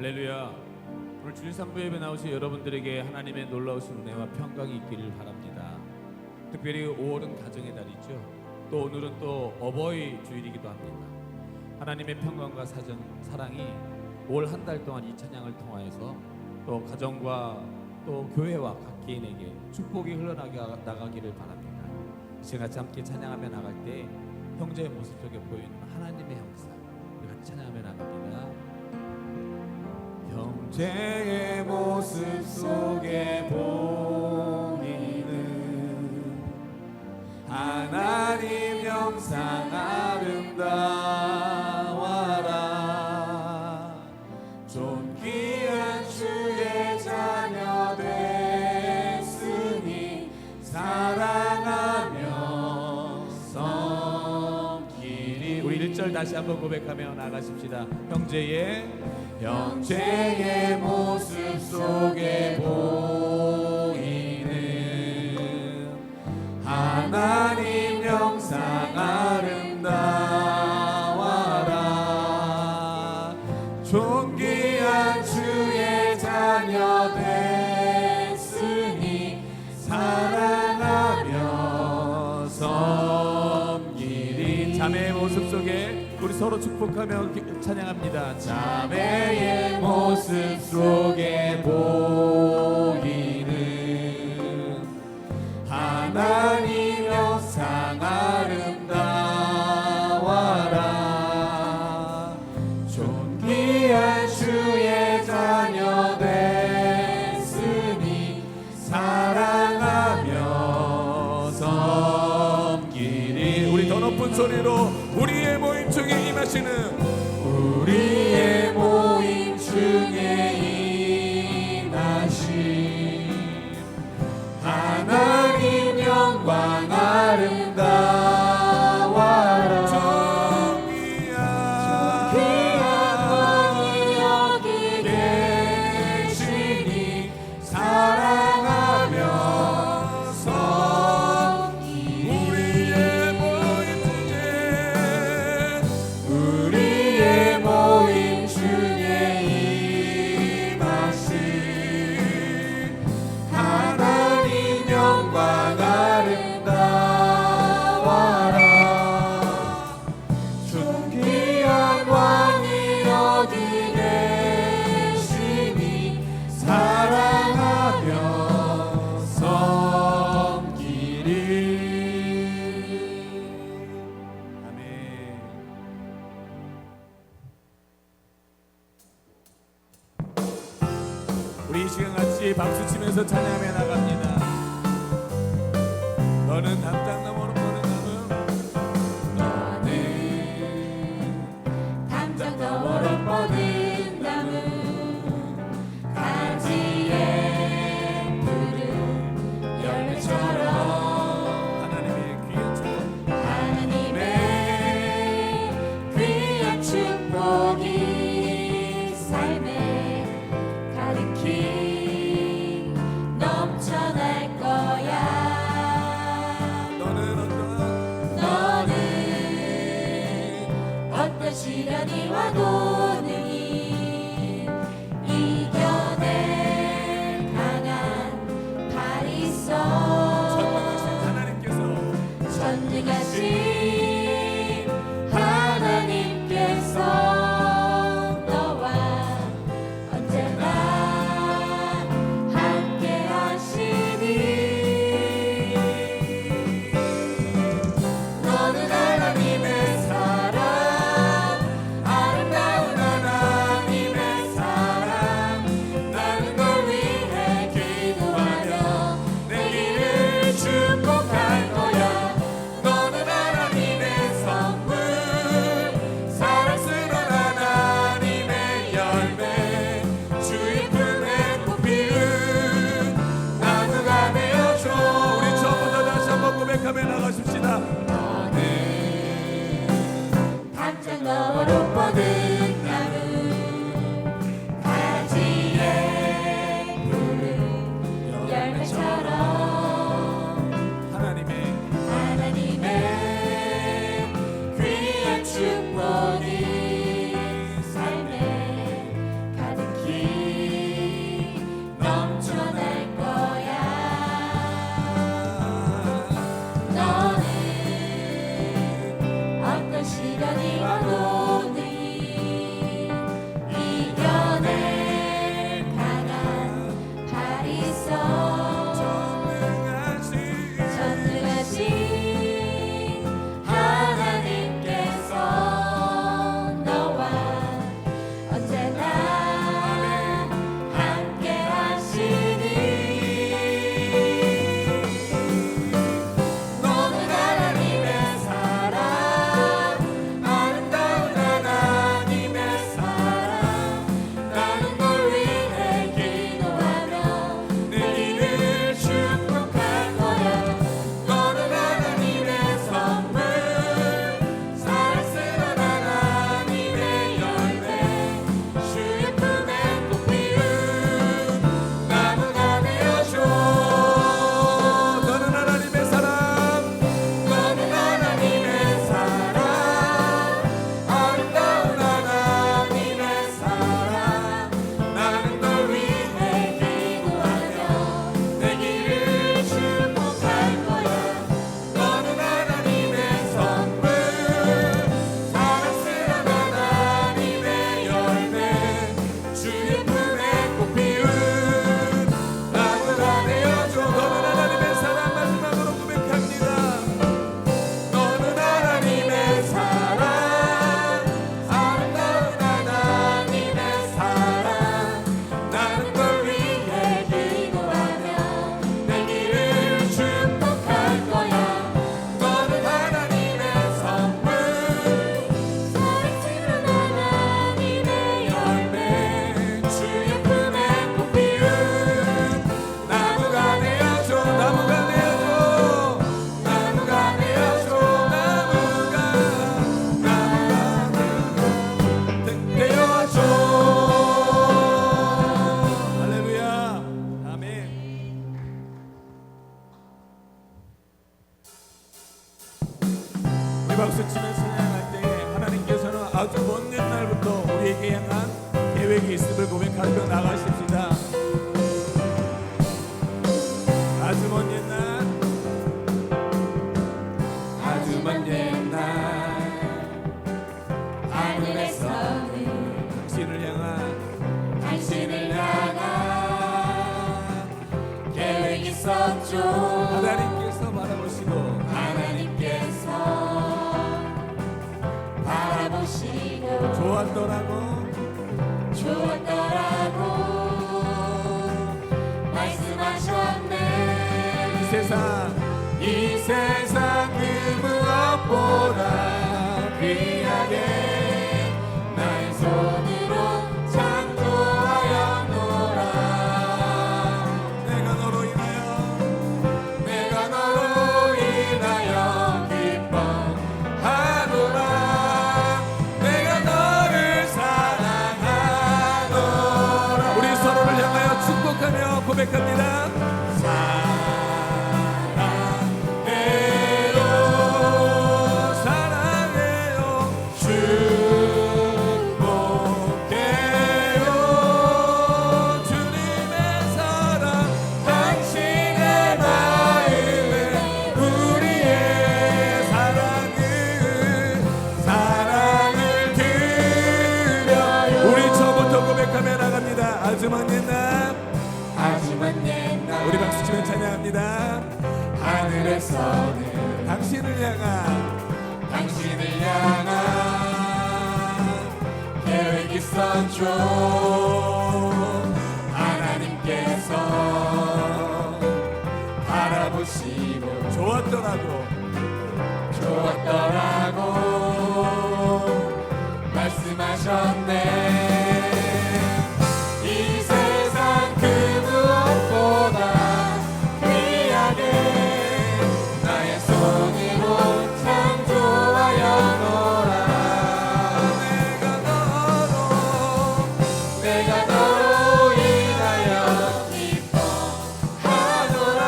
할렐루야. 오늘 주일 3부 예배 나오신 여러분들에게 하나님의 놀라우신 은혜와 평강이 있기를 바랍니다. 특별히 5월은 가정의 달이죠. 또 오늘은 또 어버이 주일이기도 합니다. 하나님의 평강과 사랑이 올 한 달 동안 이 찬양을 통하여서 또 가정과 또 교회와 각 개인에게 축복이 흘러나가기를 바랍니다. 이 시간 같이 함께 찬양하며 나갈 때 형제의 모습 속에 보이는 하나님의 형상 우리 같이 찬양하며 나갑니다. 형제의 모습 속에 보이는 하나님 형상 아름다워라. 존귀한 주의 자녀 됐으니 사랑하며 섬기리. 우리 1절 다시 한번 고백하며 나가십시다. 형제의 모습 속에 보이는 하나님 형상 아름다워라. 존귀한 주의 자녀 됐으니 사랑하며 섬기리. 자매의 모습 속에 우리 서로 축복하며 찬양합니다. 자매의 모습 속에 보이는 하나님 형상 아름다워라. 존귀한 주의 자녀 됐으니 사랑하며 섬기리. 우리 더 높은 소리로 우리의 모임 중에 임하시는 우리의 모임 중에 임하신 하나님 영광 아름다워라. 존귀한 왕이 여기 계시니 사랑하며 섬기리. 우리의 모임 중에 임하신 하나님 영광 아름다워라. 존귀한 왕이 여기 계시니 사랑하며 섬기리. 아멘. 우리 이 시간 같이 박수 치면서 찬양하며 나갑니다. 너는 담장 너머로 보는 나무, 너는 담장 너머로 뻗은 나무, 가지에 푸른 열매처럼 하나님의 귀한 축복, 하나님의 귀한 축복이 삶에 가득히 넘쳐날 거야. 너는 어떤 시련이 와도 능히 이겨낼 강한 팔이 있어. 전능하신 하나님께서 너와 언제나 함께 하시니. 너는 하나님의 사랑, 아름다운 하나님의 사랑, 나는 널 위해 기도하며 내 길을 축복할 거야. 너는 하나님의 박수 치면서 찬양할 때에 하나님께서는 아주 먼 옛날부터 우리에게 향한 계획이 있음을 고백하며 나가십시다. 아주 먼 옛날, 아주 먼 옛날 하늘에서는 당신을 향한 계획 있었죠. 하나님께서 바라보시고 좋았더라고 말씀하셨네. 이 세상 그 무엇보다 귀하게 나의 손으로 창조하였노라. 내가 너로 인하여 기뻐하노라. 내가 너를 사랑하노라. 우리 서로를 향하여 축복하며 고백합니다. 하지만 옛날 우리 박수 치며 찬양합니다. 하늘에서는 당신을 향한 계획 있었죠. 하나님께서 바라보시고 좋았더라고 말씀하셨네. 이 세상 그 무엇보다 귀하게 나의 손으로 창조하였노라. 내가 너로 인하여 기뻐하노라.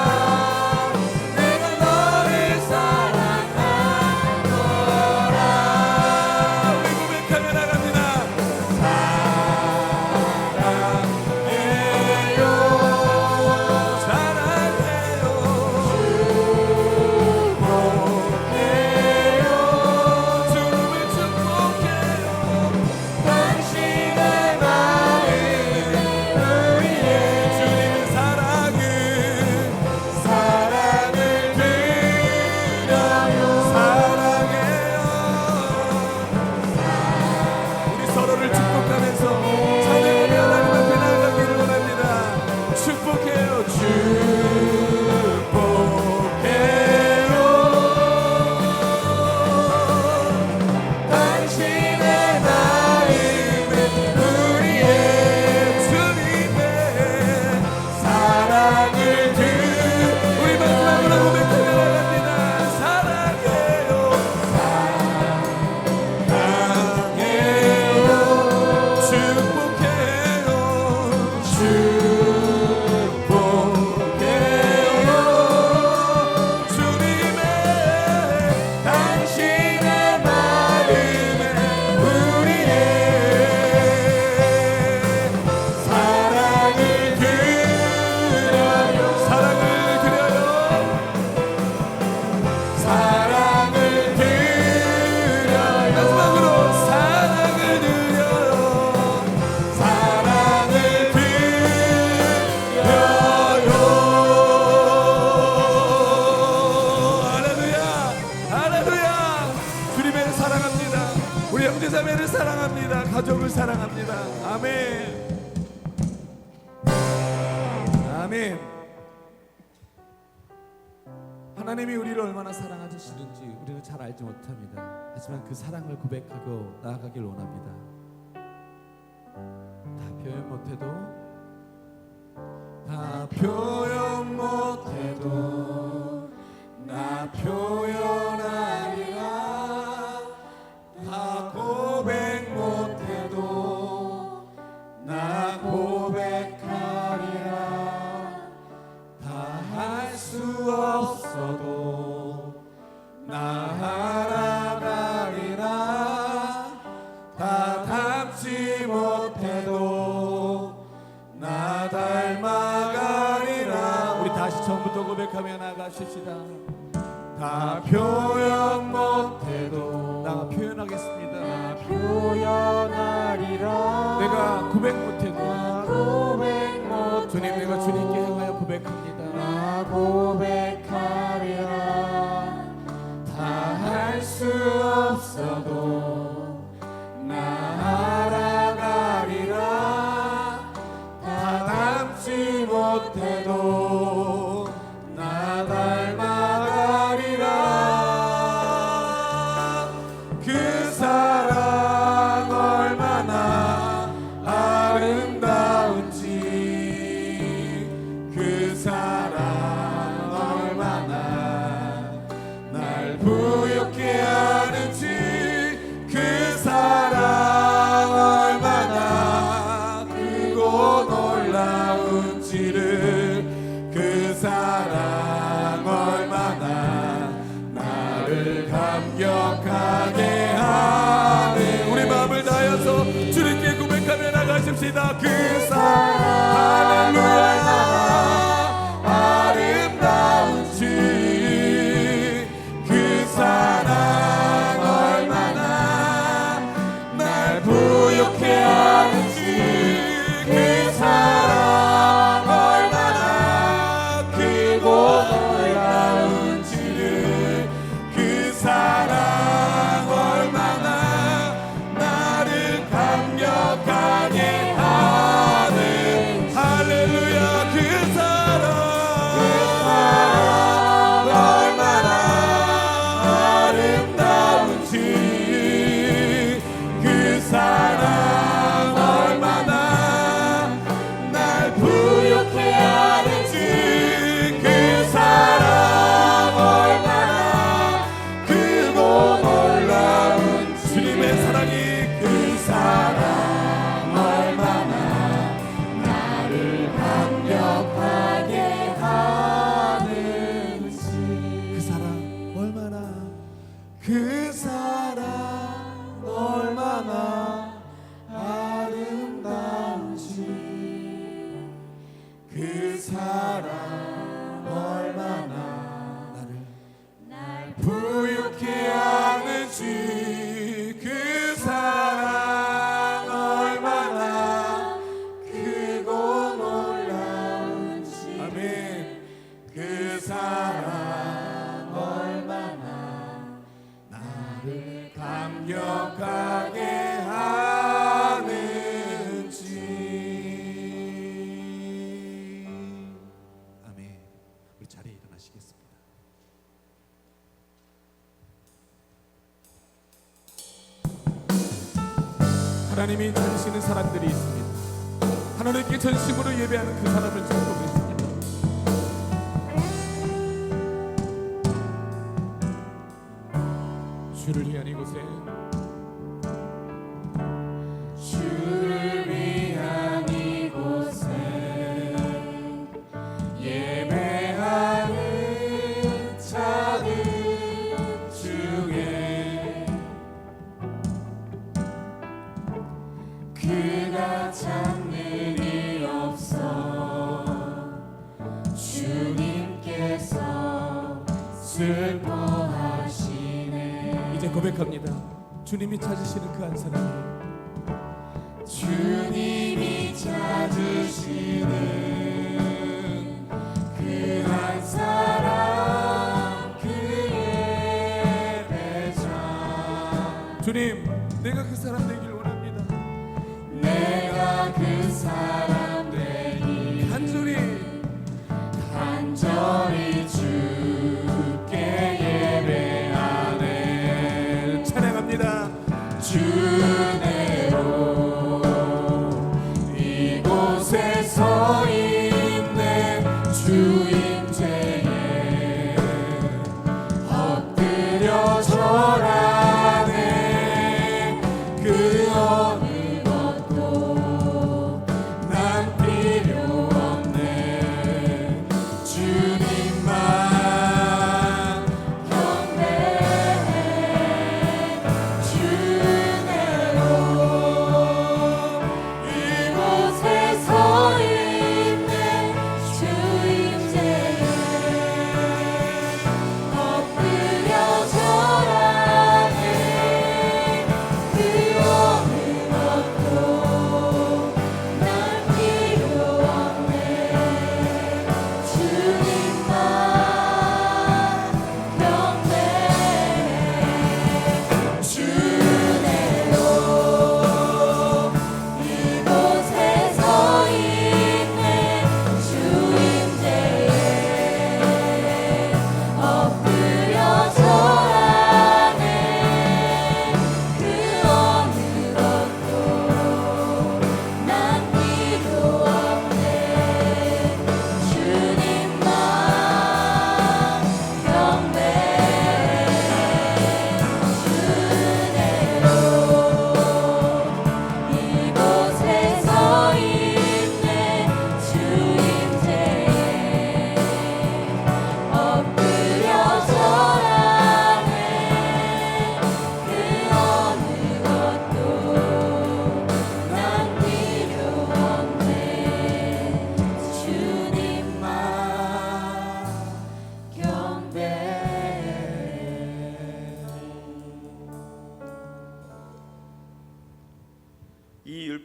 내가 너를 사랑하노라. 우리 고백하며 나갑니다. 형제자매를 사랑합니다. 가족을 사랑합니다. 아멘. 아멘. 하나님이 우리를 얼마나 사랑하시는지 우리는 잘 알지 못합니다. 하지만 그 사랑을 고백하고 나아가길 원합니다. 다 표현 못해도 나 표현하리라. 다 고백 못해도 나 고백하리라. 다 할 수 없어도 나 알아가 나 표현 못해도 나 표현하겠습니다. 표현하리라. 내가 고백 못해도 고백 못해도 주님, 내가 주님께 향하여 고백합니다. 나 고백하리라. 다 할 수 없어도 나 알아가리라. 다 닮지 못해도 나 닮아가리라. 그 사랑 얼마나 아름다운지, 그 사랑 얼마나 날 부욕해 하는지, 그 사랑 얼마나 크고 놀라운지를, 그 사랑 얼마나 나를 감격하게 하네. 우리 마음을 다해서 주님께 고백하며 나가십시다. 그 사랑 할렐루야 아름다운지, 그 사랑 얼마나 날 부욕해 하는지, 그 사랑 얼마나 크고 놀라운지를, 그 사랑 얼마나 나를 감격하게 하는 할렐루야. 그 사랑 얼마나 아름다운지, 그 사랑 얼마나 날 부욕해 하는지, 그 사랑 얼마나 크고 놀라운 주님의 사랑이, 그 사랑 얼마나 나를 감격하게 하는지, 그 사랑 얼마나, 그 사랑 얼마나 아름다운지, 그 사랑 얼마나 나를 부욕해 하는지, 그 사랑 얼마나 크고 놀라운지, 아멘. 그 사랑 얼마나 나를 감격하게 하는지. 아멘. 우리 자리에 일어나시겠습니다. 하나님이 찾으시는 사람들이 있습니다. 하나님께 전심으로 예배하는 그 사람을 찾고 계십니다. 주를 위한 이곳에, 주를 위한 이곳에 예배하는 자들 중에 그가 찾는 이 없어. 주님께서 슬퍼하시네. 이제 고백합니다. 주님이 찾으시는 그 한 사람이, 주님이 찾으시는 그 한 사람, 그의 배자. 주님, 내가 그 사람 되길 원합니다. 내가 그 사람 되기 간절히 주께 예배하네. 찬양합니다. 주대로 이곳에 서 있는 주임제에 엎드려 절하네. 그 어느 것도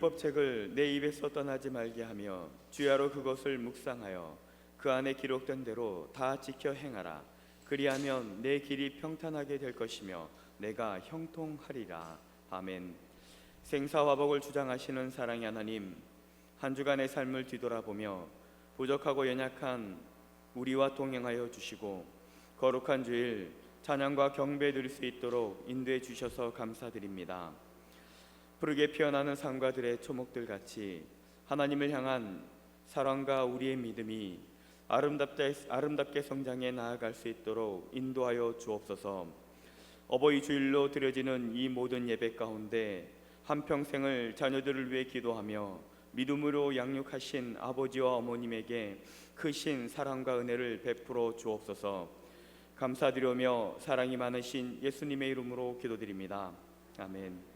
율법책을 내 입에서 떠나지 말게 하며 주야로 그것을 묵상하여 그 안에 기록된 대로 다 지켜 행하라. 그리하면 내 길이 평탄하게 될 것이며 내가 형통하리라. 아멘. 생사화복을 주장하시는 사랑의 하나님, 한 주간의 삶을 뒤돌아보며 부족하고 연약한 우리와 동행하여 주시고 거룩한 주일 찬양과 경배 드릴 수 있도록 인도해 주셔서 감사드립니다. 푸르게 피어나는 상과들의 초목들 같이 하나님을 향한 사랑과 우리의 믿음이 아름답게 성장해 나아갈 수 있도록 인도하여 주옵소서. 어버이 주일로 드려지는 이 모든 예배 가운데 한평생을 자녀들을 위해 기도하며 믿음으로 양육하신 아버지와 어머님에게 크신 사랑과 은혜를 베풀어 주옵소서. 감사드리며 사랑이 많으신 예수님의 이름으로 기도드립니다. 아멘.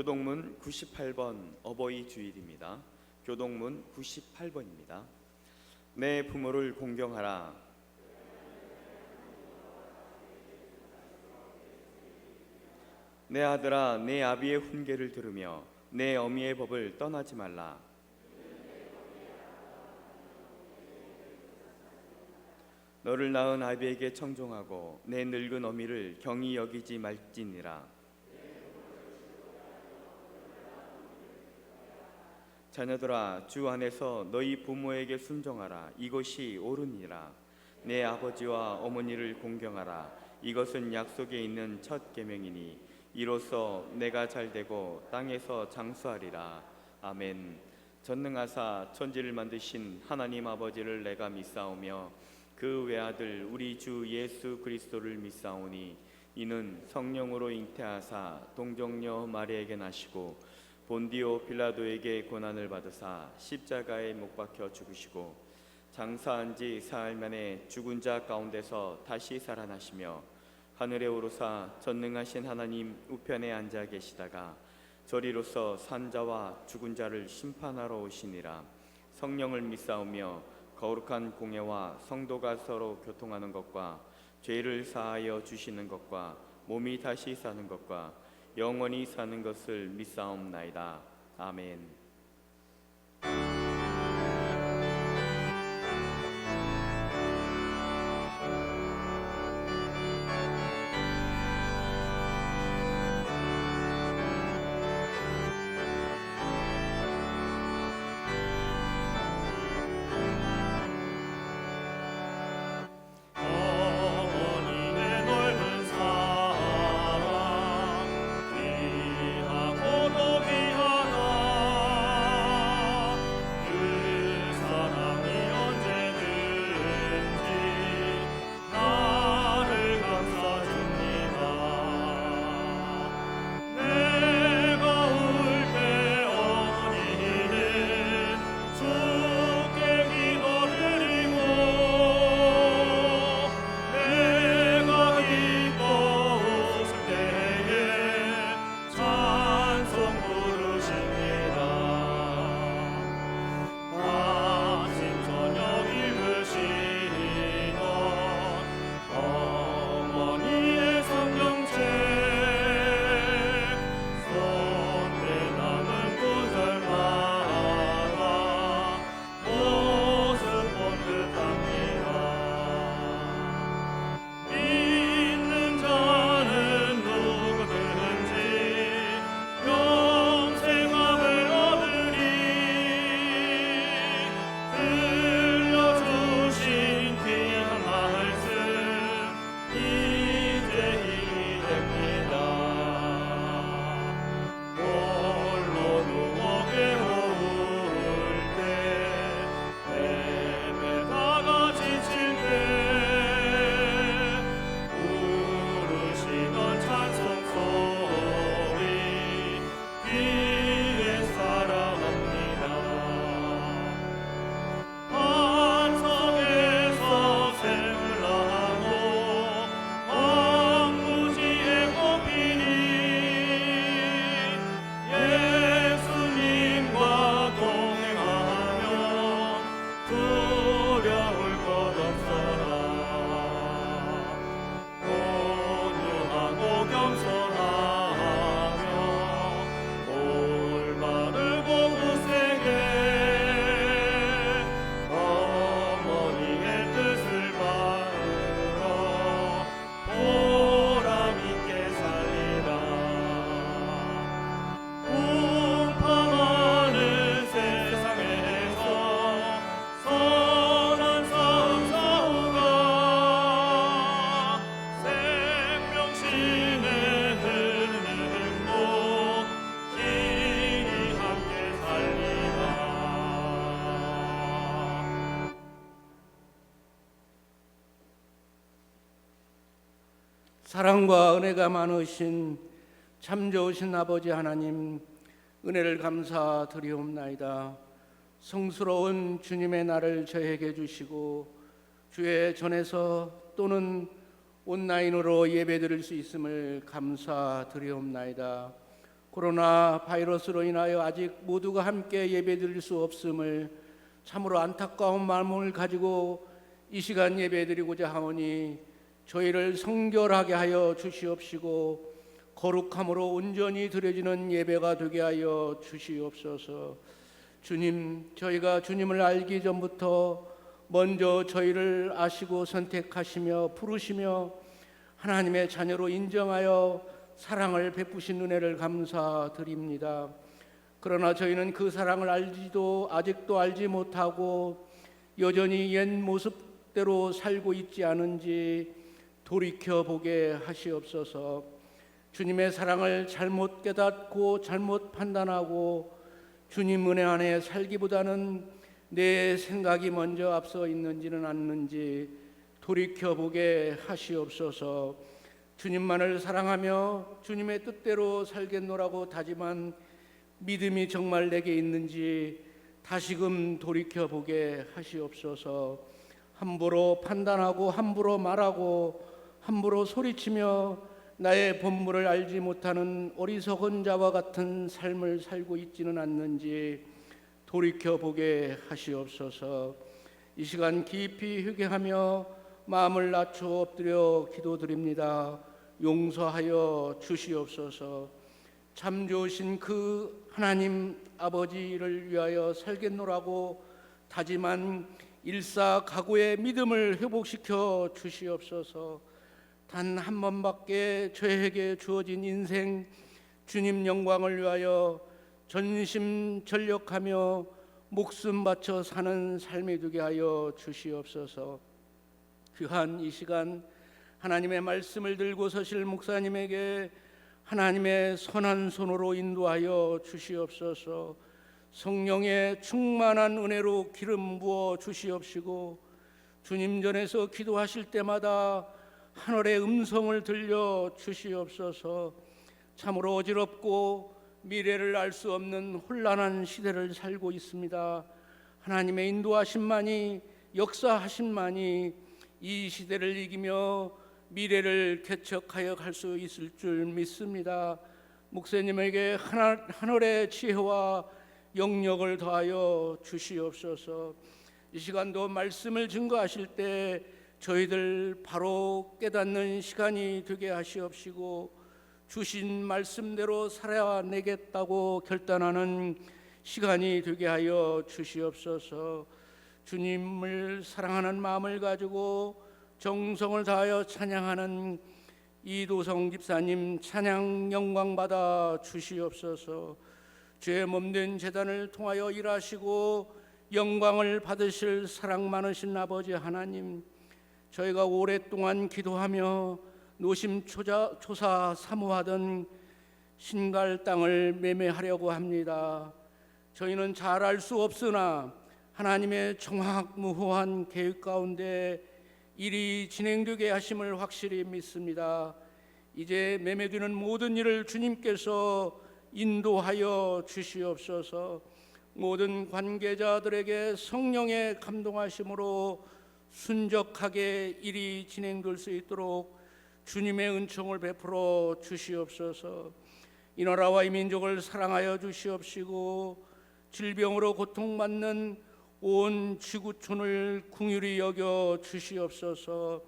교동문 98번 어버이 주일입니다. 교동문 98번입니다. 내 부모를 공경하라. 내 아들아, 내 아비의 훈계를 들으며 내 어미의 법을 떠나지 말라. 너를 낳은 아비에게 청종하고 내 늙은 어미를 경히 여기지 말지니라. 자녀들아, 주 안에서 너희 부모에게 순종하라. 이것이 옳으니라. 내 아버지와 어머니를 공경하라. 이것은 약속에 있는 첫 계명이니 이로써 내가 잘되고 땅에서 장수하리라. 아멘. 전능하사 천지를 만드신 하나님 아버지를 내가 믿사오며 그 외아들 우리 주 예수 그리스도를 믿사오니 이는 성령으로 잉태하사 동정녀 마리아에게 나시고 본디오 빌라도에게 고난을 받으사 십자가에 못 박혀 죽으시고 장사한 지 사흘 만에 죽은 자 가운데서 다시 살아나시며 하늘에 오르사 전능하신 하나님 우편에 앉아 계시다가 저리로서 산자와 죽은 자를 심판하러 오시니라. 성령을 믿사오며 거룩한 공예와 성도가 서로 교통하는 것과 죄를 사하여 주시는 것과 몸이 다시 사는 것과 영원히 사는 것을 믿사옵나이다. 아멘. 사랑과 은혜가 많으신 참 좋으신 아버지 하나님, 은혜를 감사드리옵나이다. 성스러운 주님의 날을 저에게 주시고 주의 전에서 또는 온라인으로 예배드릴 수 있음을 감사드리옵나이다. 코로나 바이러스로 인하여 아직 모두가 함께 예배드릴 수 없음을 참으로 안타까운 마음을 가지고 이 시간 예배드리고자 하오니 저희를 성결하게 하여 주시옵시고 거룩함으로 온전히 드려지는 예배가 되게 하여 주시옵소서. 주님, 저희가 주님을 알기 전부터 먼저 저희를 아시고 선택하시며 부르시며 하나님의 자녀로 인정하여 사랑을 베푸신 은혜를 감사드립니다. 그러나 저희는 그 사랑을 아직도 알지 못하고 여전히 옛 모습대로 살고 있지 않은지 돌이켜보게 하시옵소서. 주님의 사랑을 잘못 깨닫고 잘못 판단하고 주님 은혜 안에 살기보다는 내 생각이 먼저 앞서 있는지는 않는지 돌이켜보게 하시옵소서. 주님만을 사랑하며 주님의 뜻대로 살겠노라고 다짐한 믿음이 정말 내게 있는지 다시금 돌이켜보게 하시옵소서. 함부로 판단하고 함부로 말하고 함부로 소리치며 나의 본물을 알지 못하는 어리석은 자와 같은 삶을 살고 있지는 않는지 돌이켜보게 하시옵소서. 이 시간 깊이 회개하며 마음을 낮춰 엎드려 기도드립니다. 용서하여 주시옵소서. 참 좋으신 그 하나님 아버지를 위하여 살겠노라고 다짐한 일사각오의 믿음을 회복시켜 주시옵소서. 단 한 번밖에 저에게 주어진 인생 주님 영광을 위하여 전심전력하며 목숨 바쳐 사는 삶이 되게 하여 주시옵소서. 귀한 이 시간 하나님의 말씀을 들고 서실 목사님에게 하나님의 선한 손으로 인도하여 주시옵소서. 성령의 충만한 은혜로 기름 부어 주시옵시고 주님 전에서 기도하실 때마다 하늘의 음성을 들려 주시옵소서. 참으로 어지럽고 미래를 알 수 없는 혼란한 시대를 살고 있습니다. 하나님의 인도하심만이 역사하심만이 이 시대를 이기며 미래를 개척하여 갈 수 있을 줄 믿습니다. 목사님에게 하늘의 지혜와 영역을 더하여 주시옵소서. 이 시간도 말씀을 증거하실 때 저희들 바로 깨닫는 시간이 되게 하시옵시고 주신 말씀대로 살아내겠다고 결단하는 시간이 되게 하여 주시옵소서. 주님을 사랑하는 마음을 가지고 정성을 다하여 찬양하는 이도성 집사님 찬양 영광 받아 주시옵소서. 죄 몸된 제단을 통하여 일하시고 영광을 받으실 사랑 많으신 아버지 하나님, 저희가 오랫동안 기도하며 노심초사 사모하던 신갈 땅을 매매하려고 합니다. 저희는 잘 알 수 없으나 하나님의 정확무후한 계획 가운데 일이 진행되게 하심을 확실히 믿습니다. 이제 매매되는 모든 일을 주님께서 인도하여 주시옵소서. 모든 관계자들에게 성령의 감동하심으로 순적하게 일이 진행될 수 있도록 주님의 은총을 베풀어 주시옵소서. 이 나라와 이 민족을 사랑하여 주시옵시고 질병으로 고통받는 온 지구촌을 긍휼히 여겨 주시옵소서.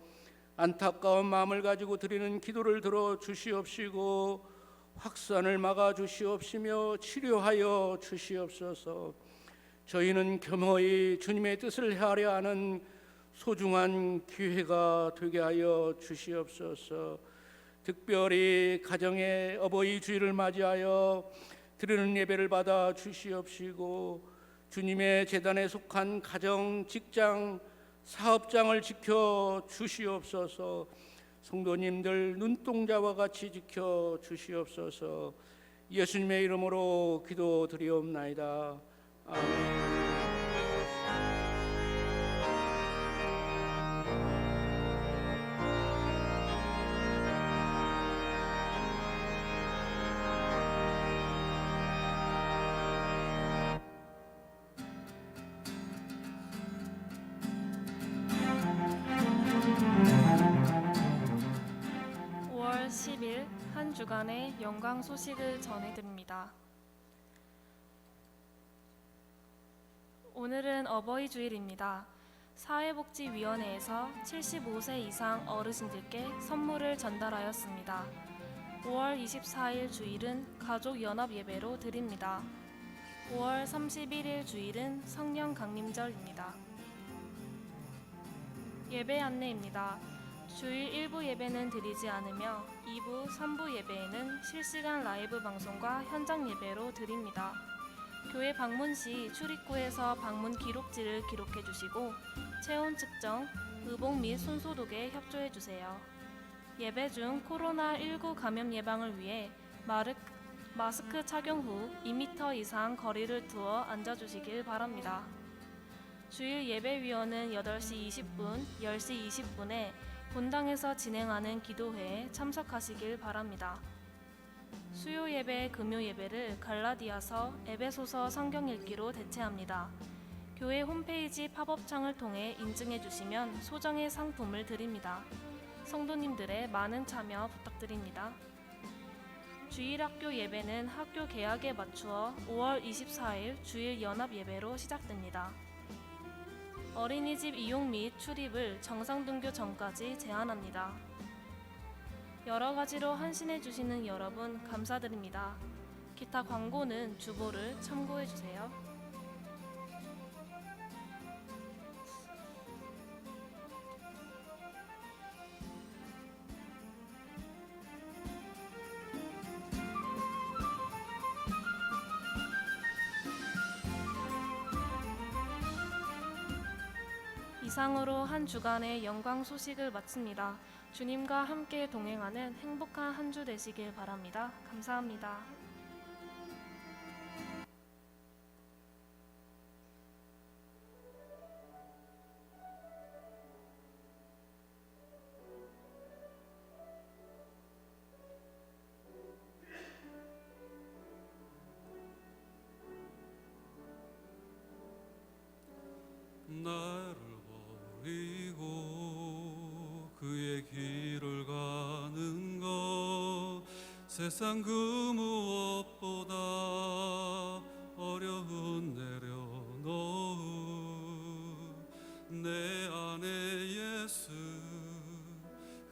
안타까운 마음을 가지고 드리는 기도를 들어 주시옵시고 확산을 막아 주시옵시며 치료하여 주시옵소서. 저희는 겸허히 주님의 뜻을 헤아려 하는 소중한 기회가 되게 하여 주시옵소서. 특별히 가정의 어버이 주일을 맞이하여 드리는 예배를 받아 주시옵시고 주님의 제단에 속한 가정, 직장, 사업장을 지켜 주시옵소서. 성도님들 눈동자와 같이 지켜 주시옵소서. 예수님의 이름으로 기도드리옵나이다. 아멘. 30일 한 주간의 영광 소식을 전해드립니다. 오늘은 어버이 주일입니다. 사회복지위원회에서 75세 이상 어르신들께 선물을 전달하였습니다. 5월 24일 주일은 가족연합 예배로 드립니다. 5월 31일 주일은 성령 강림절입니다. 예배 안내입니다. 주일 1부 예배는 드리지 않으며 2부, 3부 예배에는 실시간 라이브 방송과 현장 예배로 드립니다. 교회 방문 시 출입구에서 방문 기록지를 기록해 주시고 체온 측정, 의복 및 손소독에 협조해 주세요. 예배 중 코로나19 감염 예방을 위해 마스크 착용 후 2m 이상 거리를 두어 앉아주시길 바랍니다. 주일 예배위원은 8시 20분, 10시 20분에 본당에서 진행하는 기도회에 참석하시길 바랍니다. 수요 예배, 금요 예배를 갈라디아서, 에베소서 성경 읽기로 대체합니다. 교회 홈페이지 팝업창을 통해 인증해 주시면 소정의 상품을 드립니다. 성도님들의 많은 참여 부탁드립니다. 주일학교 예배는 학교 개학에 맞추어 5월 24일 주일 연합 예배로 시작됩니다. 어린이집 이용 및 출입을 정상등교 전까지 제한합니다. 여러 가지로 헌신해 주시는 여러분 감사드립니다. 기타 광고는 주보를 참고해 주세요. 이상으로 한 주간의 영광 소식을 마칩니다. 주님과 함께 동행하는 행복한 한 주 되시길 바랍니다. 감사합니다. 나를 버리고 그의 길을 가는 것 세상 그 무엇보다 어려운 내려놓음 내 안에 예수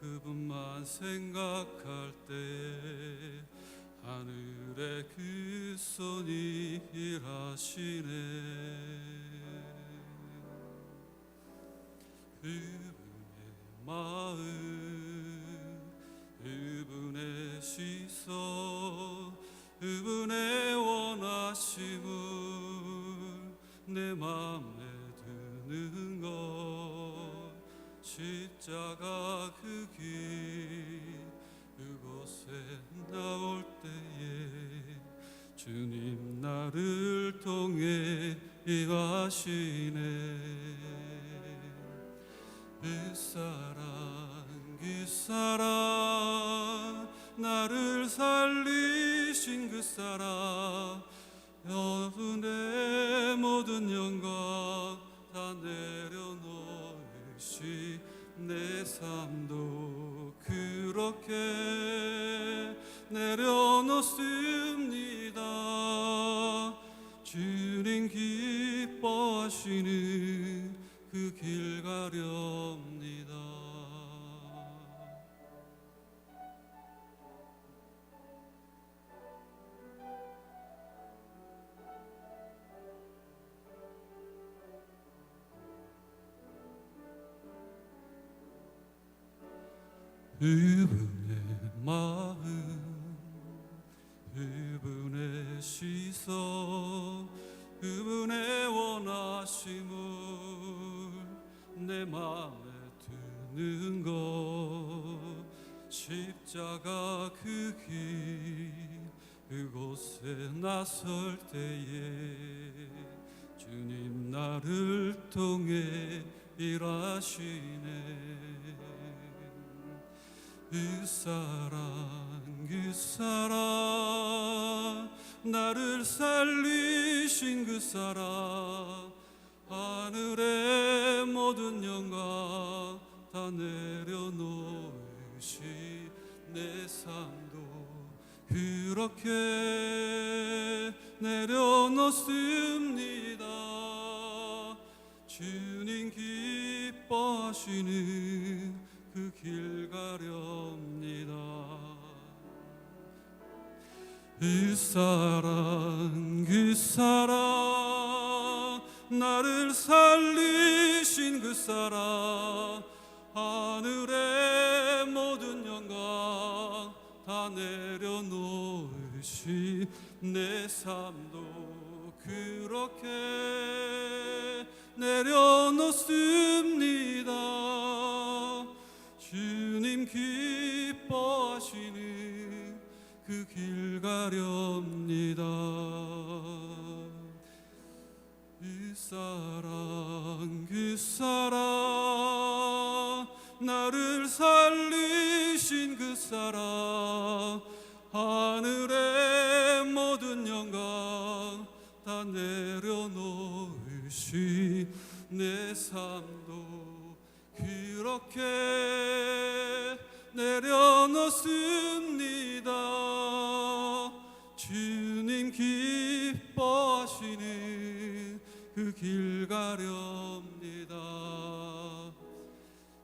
그분만 생각할 때 하늘의 그 손이 일하시네 그분의 마음 그분의 시선 그분의 원하심을 내 맘에 드는 것 십자가 그 길 그곳에 나올 때에 주님 나를 통해 일하시네 그 사랑 나를 살리신 그 사랑 여분의 모든 영광 다 내려놓으시 내 삶도 그렇게 내려놓습니다 주님 기뻐하시는 그 길 가렵니다 그분의 마음 그분의 시선 그분의 원하심을 내 맘에 드는 것 십자가 그 길 그곳에 나설 때에 주님 나를 통해 일하시네 그 사랑 나를 살리신 그 사랑 하늘의 모든 영광 다 내려놓으시 내 삶도 그렇게 내려놓습니다. 주님 기뻐하시는 그 길 가렵니다. 그 사랑 나를 살리신 그 사랑 하늘의 모든 영광 다 내려놓으신 내 삶도 그렇게 내려놓습니다. 주님 기뻐하시는 그 길 가렵니다. 그 사랑 나를 살리신 그 사랑 하늘의 모든 영광 다 내려놓으신 내 삶도 그렇게 내려놓습니다. 주님 기뻐하시는 그 길 가렵니다.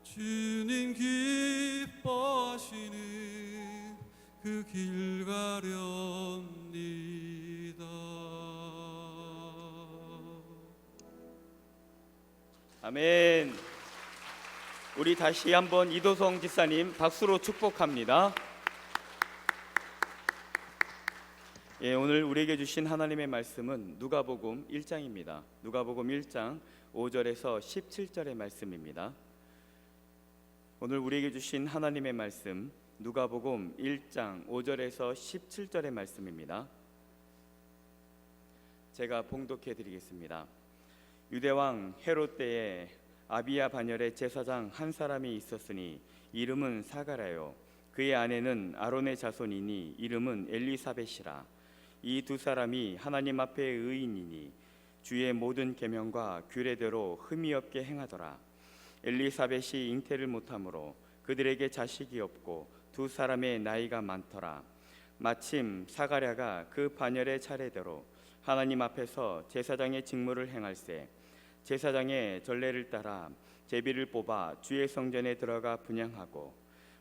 주님 기뻐하시는 그 길 가렵니다. 아멘. 우리 다시 한번 이도성 집사님 박수로 축복합니다. 예, 오늘 우리에게 주신 하나님의 말씀은 누가복음 1장입니다. 누가복음 1장 5절에서 17절의 말씀입니다. 오늘 우리에게 주신 하나님의 말씀 누가복음 1장 5절에서 17절의 말씀입니다. 제가 봉독해 드리겠습니다. 유대왕 헤롯 때에 아비야 반열에 제사장 한 사람이 있었으니 이름은 사가랴요 그의 아내는 아론의 자손이니 이름은 엘리사벳이라. 이 두 사람이 하나님 앞에 의인이니 주의 모든 계명과 규례대로 흠이 없게 행하더라. 엘리사벳이 잉태를 못하므로 그들에게 자식이 없고 두 사람의 나이가 많더라. 마침 사가랴가 그 반열의 차례대로 하나님 앞에서 제사장의 직무를 행할세 제사장의 전례를 따라 제비를 뽑아 주의 성전에 들어가 분향하고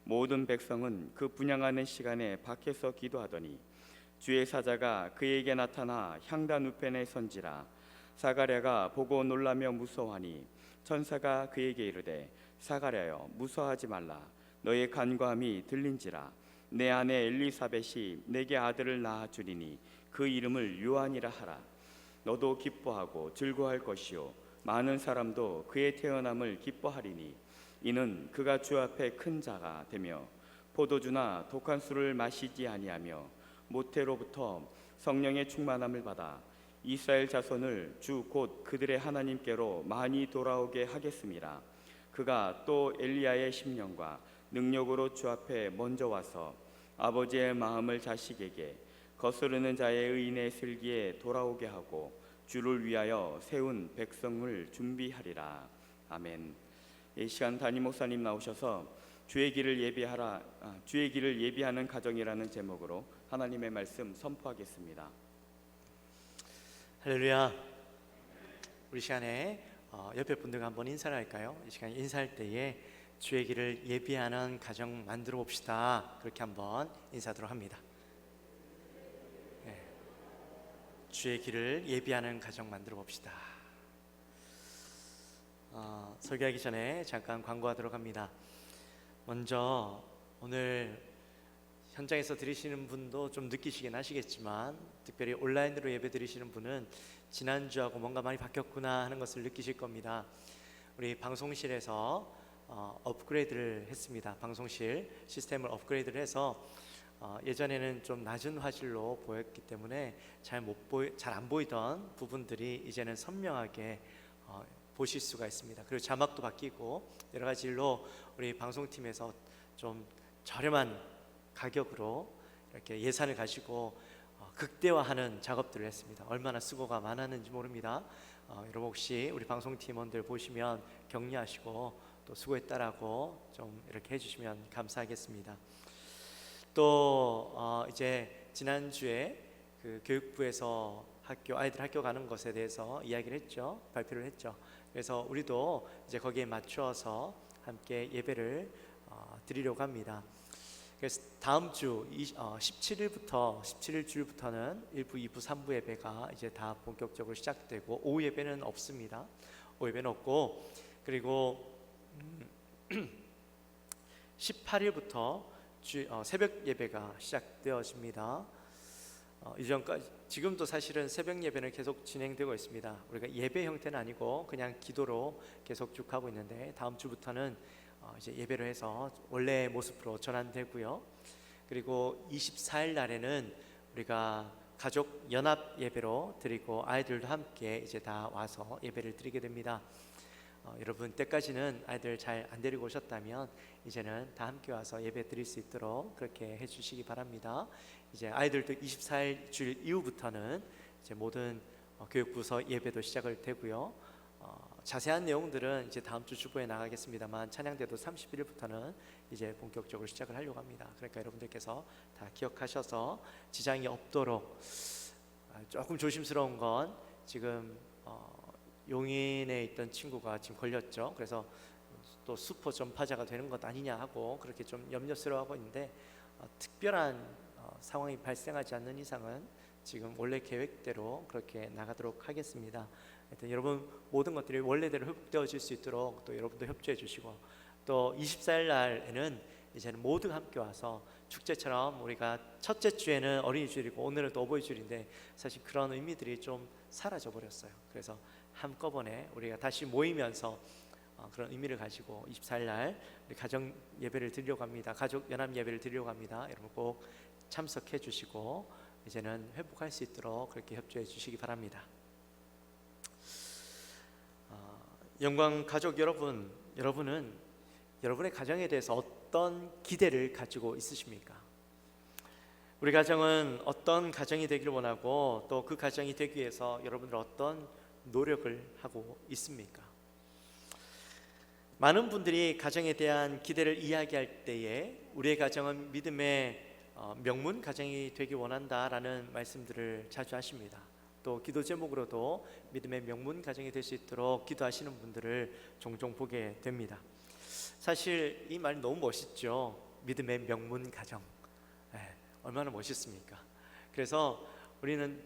모든 백성은 그 분향하는 시간에 밖에서 기도하더니 주의 사자가 그에게 나타나 향단 우편에 선지라. 사가랴가 보고 놀라며 무서워하니 천사가 그에게 이르되 사가랴여 무서워하지 말라. 너의 간과함이 들린지라. 내 아내 엘리사벳이 내게 아들을 낳아 주리니 그 이름을 요한이라 하라. 너도 기뻐하고 즐거워할 것이요 많은 사람도 그의 태어남을 기뻐하리니 이는 그가 주 앞에 큰 자가 되며 포도주나 독한 술을 마시지 아니하며 모태로부터 성령의 충만함을 받아 이스라엘 자손을 주 곧 그들의 하나님께로 많이 돌아오게 하겠습니다. 그가 또 엘리야의 심령과 능력으로 주 앞에 먼저 와서 아버지의 마음을 자식에게 거스르는 자의 의인의 슬기에 돌아오게 하고 주를 위하여 세운 백성을 준비하리라. 아멘. 이 시간 담임 목사님 나오셔서 주의 길을 예비하는 가정이라는 제목으로 하나님의 말씀 선포하겠습니다. 할렐루야. 우리 시간에 옆에 분들과 한번 인사를 할까요? 이 시간 인사할 때에 주의 길을 예비하는 가정 만들어 봅시다. 그렇게 한번 인사하도록 합니다. 네. 주의 길을 예비하는 가정 만들어 봅시다. 설교하기 전에 잠깐 광고하도록 합니다. 먼저 오늘 현장에서 드리시는 분도 좀 느끼시긴 하시겠지만 특별히 온라인으로 예배 드리시는 분은 지난주하고 뭔가 많이 바뀌었구나 하는 것을 느끼실 겁니다. 우리 방송실에서 업그레이드를 했습니다. 방송실 시스템을 업그레이드를 해서 예전에는 좀 낮은 화질로 보였기 때문에 잘 안 보이던 부분들이 이제는 선명하게 보실 수가 있습니다. 그리고 자막도 바뀌고 여러 가지 일로 우리 방송팀에서 좀 저렴한 가격으로 이렇게 예산을 가지고 극대화하는 작업들을 했습니다. 얼마나 수고가 많았는지 모릅니다. 여러분 혹시 우리 방송팀원들 보시면 격려하시고 또 수고했다라고 좀 이렇게 해주시면 감사하겠습니다. 또 이제 지난주에 그 교육부에서 아이들 학교 가는 것에 대해서 이야기를 했죠. 발표를 했죠. 그래서 우리도 이제 거기에 맞추어서 함께 예배를 드리려고 합니다. 그래서 다음 주 17일 주일부터는 1부, 2부, 3부 예배가 이제 다 본격적으로 시작되고 오후 예배는 없습니다. 오후 예배는 없고, 그리고 18일부터 새벽 예배가 시작되어집니다. 이전까지 지금도 사실은 새벽 예배는 계속 진행되고 있습니다. 우리가 예배 형태는 아니고 그냥 기도로 계속 쭉 하고 있는데 다음 주부터는 이제 예배를 해서 원래의 모습으로 전환되고요. 그리고 24일 날에는 우리가 가족 연합 예배로 드리고 아이들도 함께 이제 다 와서 예배를 드리게 됩니다. 여러분 때까지는 아이들 잘 안 데리고 오셨다면 이제는 다 함께 와서 예배 드릴 수 있도록 그렇게 해주시기 바랍니다. 이제 아이들도 24일 주일 이후부터는 이제 모든 교육부서 예배도 시작을 되고요. 자세한 내용들은 이제 다음 주 주보에 나가겠습니다만 찬양대도 31일부터는 이제 본격적으로 시작을 하려고 합니다. 그러니까 여러분들께서 다 기억하셔서 지장이 없도록, 조금 조심스러운 건 지금 용인에 있던 친구가 지금 걸렸죠. 그래서 또 수포 전파자가 되는 것 아니냐 하고 그렇게 좀 염려스러워하고 있는데, 특별한 상황이 발생하지 않는 이상은 지금 원래 계획대로 그렇게 나가도록 하겠습니다. 하여튼 여러분 모든 것들이 원래대로 회복되어질 수 있도록 또 여러분도 협조해 주시고, 또 24일 날에는 이제는 모두 함께 와서 축제처럼, 우리가 첫째 주에는 어린이 주일이고 오늘은 또 어버이 주일인데 사실 그런 의미들이 좀 사라져 버렸어요. 그래서 한꺼번에 우리가 다시 모이면서 그런 의미를 가지고 24일 날 우리 가정 예배를 드리려고 합니다. 가족 연합 예배를 드리려고 합니다. 여러분 꼭 참석해 주시고 이제는 회복할 수 있도록 그렇게 협조해 주시기 바랍니다. 영광 가족 여러분, 여러분은 여러분의 가정에 대해서 어떤 기대를 가지고 있으십니까? 우리 가정은 어떤 가정이 되기를 원하고 또 그 가정이 되기 위해서 여러분들 어떤 노력을 하고 있습니까? 많은 분들이 가정에 대한 기대를 이야기할 때에 우리의 가정은 믿음의 명문 가정이 되기 원한다라는 말씀들을 자주 하십니다. 또 기도 제목으로도 믿음의 명문 가정이 될 수 있도록 기도하시는 분들을 종종 보게 됩니다. 사실 이 말이 너무 멋있죠. 믿음의 명문 가정, 얼마나 멋있습니까? 그래서 우리는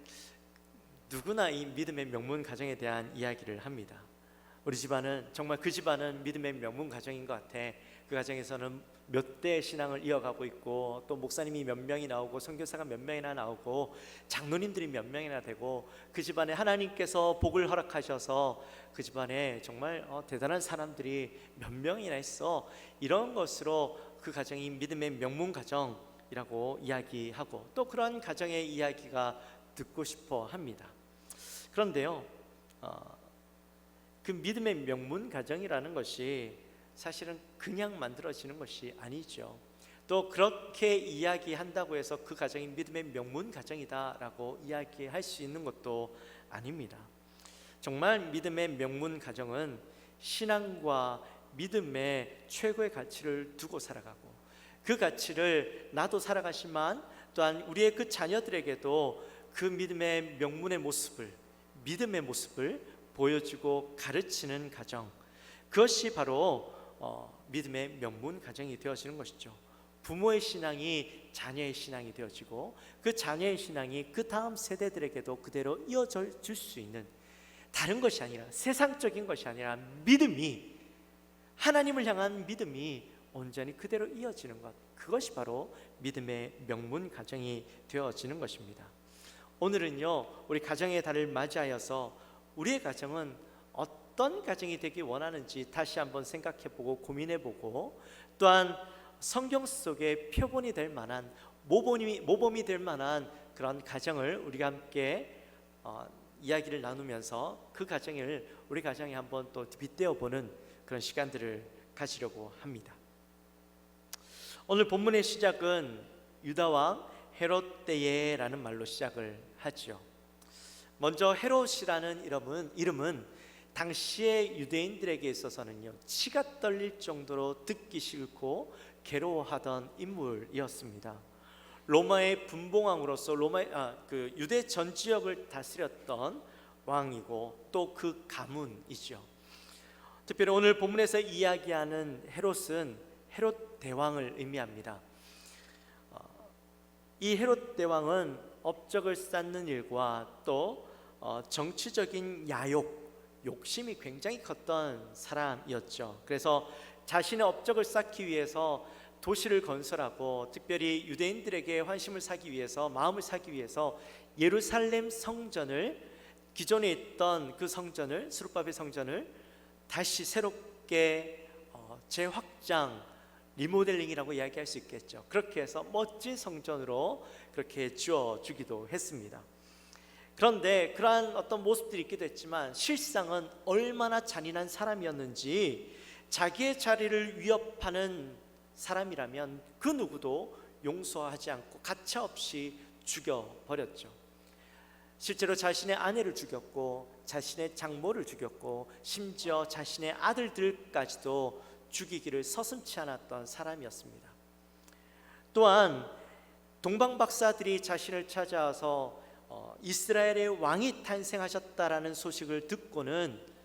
누구나 이 믿음의 명문 가정에 대한 이야기를 합니다. 우리 집안은 정말 그 집안은 믿음의 명문 가정인 것 같아. 그 가정에서는 몇 대 신앙을 이어가고 있고, 또 목사님이 몇 명이 나오고 선교사가 몇 명이나 나오고 장로님들이 몇 명이나 되고, 그 집안에 하나님께서 복을 허락하셔서 그 집안에 정말 대단한 사람들이 몇 명이나 있어. 이런 것으로 그 가정이 믿음의 명문 가정이라고 이야기하고, 또 그런 가정의 이야기가 듣고 싶어 합니다. 그런데요, 그 믿음의 명문 가정이라는 것이 사실은 그냥 만들어지는 것이 아니죠. 또 그렇게 이야기한다고 해서 그 가정이 믿음의 명문 가정이다라고 이야기할 수 있는 것도 아닙니다. 정말 믿음의 명문 가정은 신앙과 믿음의 최고의 가치를 두고 살아가고, 그 가치를 나도 살아가지만 또한 우리의 그 자녀들에게도 그 믿음의 명문의 모습을, 믿음의 모습을 보여주고 가르치는 가정, 그것이 바로 믿음의 명문 가정이 되어지는 것이죠. 부모의 신앙이 자녀의 신앙이 되어지고, 그 자녀의 신앙이 그 다음 세대들에게도 그대로 이어져 줄 수 있는, 다른 것이 아니라, 세상적인 것이 아니라 믿음이, 하나님을 향한 믿음이 온전히 그대로 이어지는 것, 그것이 바로 믿음의 명문 가정이 되어지는 것입니다. 오늘은요, 우리 가정의 달을 맞이하여서 우리의 가정은 어떤 가정이 되기 원하는지 다시 한번 생각해보고 고민해보고, 또한 성경 속에 표본이 될 만한, 모범이 될 만한 그런 가정을 우리가 함께 이야기를 나누면서 그 가정을 우리 가정에 한번 또 빗대어보는 그런 시간들을 가지려고 합니다. 오늘 본문의 시작은 유다왕 헤롯 때에라는 말로 시작을 하죠. 먼저 헤롯이라는 이름은 당시의 유대인들에게 있어서는요, 치가 떨릴 정도로 듣기 싫고 괴로워하던 인물이었습니다. 로마의 분봉왕으로서 그 유대 전 지역을 다스렸던 왕이고 또 그 가문이죠. 특별히 오늘 본문에서 이야기하는 헤롯은 헤롯 대왕을 의미합니다. 이 헤롯 대왕은 업적을 쌓는 일과 또 정치적인 욕심이 굉장히 컸던 사람이었죠. 그래서 자신의 업적을 쌓기 위해서 도시를 건설하고 특별히 유대인들에게 환심을 사기 위해서 마음을 사기 위해서 예루살렘 성전을 기존에 있던 그 성전을 스룹바벨 성전을 다시 새롭게 재확장 리모델링이라고 이야기할 수 있겠죠. 그렇게 해서 멋진 성전으로 그렇게 지어주기도 했습니다. 그런데 그러한 어떤 모습들이 있기도 했지만 실상은 얼마나 잔인한 사람이었는지 자기의 자리를 위협하는 사람이라면 그 누구도 용서하지 않고 가차없이 죽여버렸죠. 실제로 자신의 아내를 죽였고 자신의 장모를 죽였고 심지어 자신의 아들들까지도 죽이기를 서슴지 않았던 사람이었습니다. 또한 동방 박사들이 자신을 찾아와서 이스라엘의 왕이 탄생하셨다라는 소식을 듣고는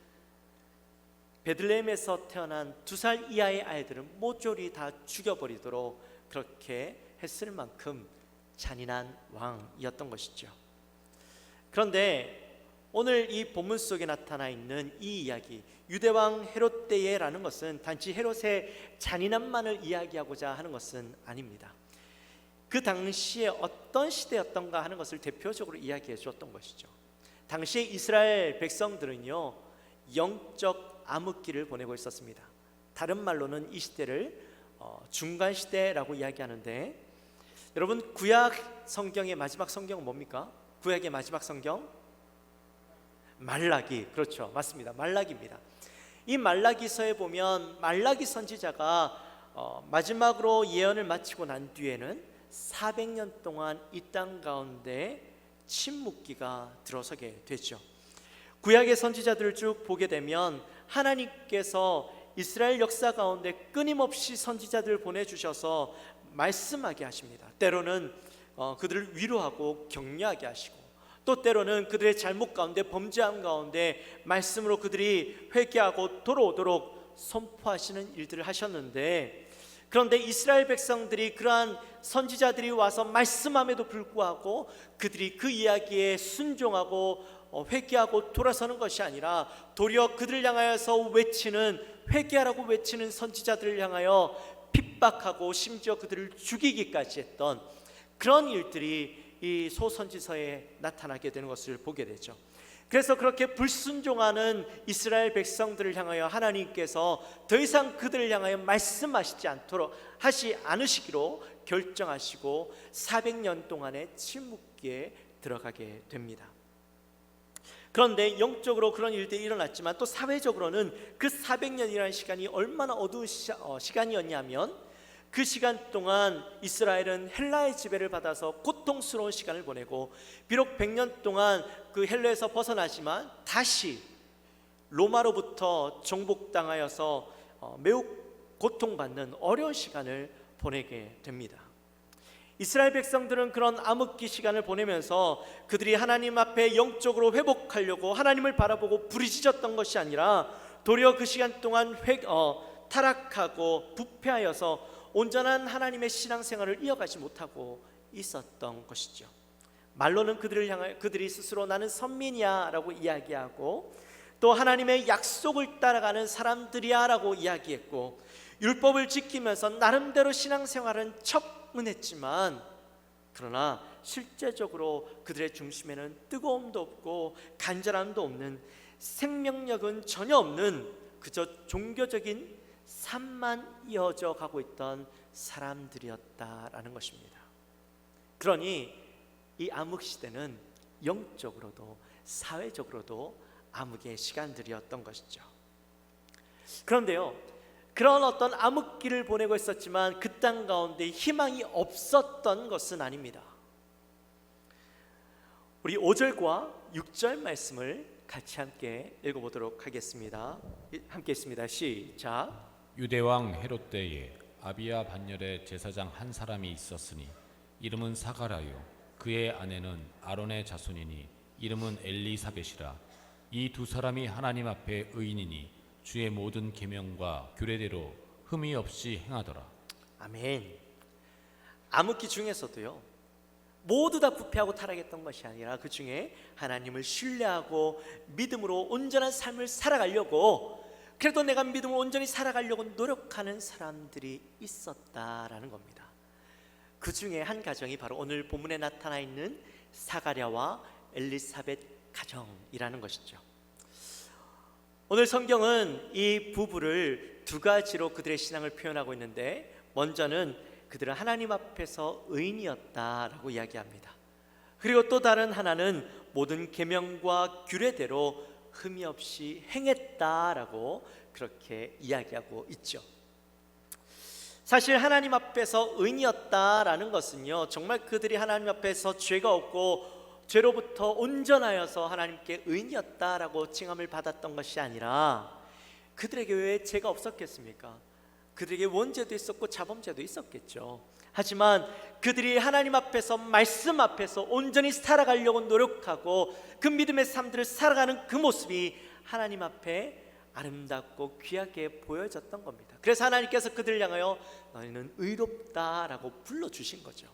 베들레헴에서 태어난 2살 이하의 아이들은 모조리 다 죽여버리도록 그렇게 했을 만큼 잔인한 왕이었던 것이죠. 그런데 오늘 이 본문 속에 나타나 있는 이 이야기, 유대왕 헤롯 때에라는 것은 단지 헤롯의 잔인함만을 이야기하고자 하는 것은 아닙니다. 그 당시에 어떤 시대였던가 하는 것을 대표적으로 이야기해 주었던 것이죠. 당시에 이스라엘 백성들은요, 영적 암흑기를 보내고 있었습니다. 다른 말로는 이 시대를 중간 시대라고 이야기하는데, 여러분 구약 성경의 마지막 성경은 뭡니까? 구약의 마지막 성경 말라기, 그렇죠, 맞습니다. 말라기입니다. 이 말라기서에 보면 말라기 선지자가 마지막으로 예언을 마치고 난 뒤에는 400년 동안 이 땅 가운데 침묵기가 들어서게 되죠. 구약의 선지자들을 쭉 보게 되면 하나님께서 이스라엘 역사 가운데 끊임없이 선지자들을 보내주셔서 말씀하게 하십니다. 때로는 그들을 위로하고 격려하게 하시고, 또 때로는 그들의 잘못 가운데 범죄함 가운데 말씀으로 그들이 회개하고 돌아오도록 선포하시는 일들을 하셨는데, 그런데 이스라엘 백성들이 그러한 선지자들이 와서 말씀함에도 불구하고 그들이 그 이야기에 순종하고 회개하고 돌아서는 것이 아니라 도리어 그들을 향하여서 외치는, 회개하라고 외치는 선지자들을 향하여 핍박하고 심지어 그들을 죽이기까지 했던 그런 일들이 이 소선지서에 나타나게 되는 것을 보게 되죠. 그래서 그렇게 불순종하는 이스라엘 백성들을 향하여 하나님께서 더 이상 그들을 향하여 말씀하시지 않으시기로 결정하시고 400년 동안의 침묵기에 들어가게 됩니다. 그런데 영적으로 그런 일들이 일어났지만 또 사회적으로는 그 400년이라는 시간이 얼마나 어두운 시간이었냐면, 그 시간 동안 이스라엘은 헬라의 지배를 받아서 고통스러운 시간을 보내고, 비록 100년 동안 그 헬라에서 벗어나지만 다시 로마로부터 정복당하여서 매우 고통받는 어려운 시간을 보내게 됩니다. 이스라엘 백성들은 그런 암흑기 시간을 보내면서 그들이 하나님 앞에 영적으로 회복하려고 하나님을 바라보고 부르짖었던 것이 아니라 도리어 그 시간 동안 타락하고 부패하여서 온전한 하나님의 신앙생활을 이어가지 못하고 있었던 것이죠. 말로는 그들을 향하여 그들이 스스로 나는 선민이야 라고 이야기하고, 또 하나님의 약속을 따라가는 사람들이야 라고 이야기했고, 율법을 지키면서 나름대로 신앙생활은 척은 했지만, 그러나 실제적으로 그들의 중심에는 뜨거움도 없고 간절함도 없는, 생명력은 전혀 없는 그저 종교적인 삶만 이어져 가고 있던 사람들이었다라는 것입니다. 그러니 이 암흑 시대는 영적으로도 사회적으로도 암흑의 시간들이었던 것이죠. 그런데요, 그런 어떤 암흑기를 보내고 있었지만 그 땅 가운데 희망이 없었던 것은 아닙니다. 우리 5절과 6절 말씀을 같이 함께 읽어보도록 하겠습니다. 함께 읽습니다. 시작. 유대왕 헤롯 때에 아비야 반열에 제사장 한 사람이 있었으니 이름은 사가라요. 그의 아내는 아론의 자손이니 이름은 엘리사벳이라. 이 두 사람이 하나님 앞에 의인이니 주의 모든 계명과 규례대로 흠이 없이 행하더라. 아멘. 암흑기 중에서도요, 모두 다 부패하고 타락했던 것이 아니라 그 중에 하나님을 신뢰하고 믿음으로 온전한 삶을 살아가려고, 그래도 내가 믿음으로 온전히 살아가려고 노력하는 사람들이 있었다라는 겁니다. 그 중에 한 가정이 바로 오늘 본문에 나타나 있는 사가랴와 엘리사벳 가정이라는 것이죠. 오늘 성경은 이 부부를 두 가지로 그들의 신앙을 표현하고 있는데, 먼저는 그들은 하나님 앞에서 의인이었다라고 이야기합니다. 그리고 또 다른 하나는 모든 계명과 규례대로 흠이 없이 행했다라고 그렇게 이야기하고 있죠. 사실 하나님 앞에서 의인이었다라는 것은요, 정말 그들이 하나님 앞에서 죄가 없고 죄로부터 온전하여서 하나님께 의인이었다라고 칭함을 받았던 것이 아니라, 그들에게 왜 죄가 없었겠습니까? 그들에게 원죄도 있었고 자범죄도 있었겠죠. 하지만 그들이 하나님 앞에서, 말씀 앞에서 온전히 살아가려고 노력하고 그 믿음의 삶들을 살아가는 그 모습이 하나님 앞에 아름답고 귀하게 보여졌던 겁니다. 그래서 하나님께서 그들을 향하여 너희는 의롭다라고 불러주신 거죠.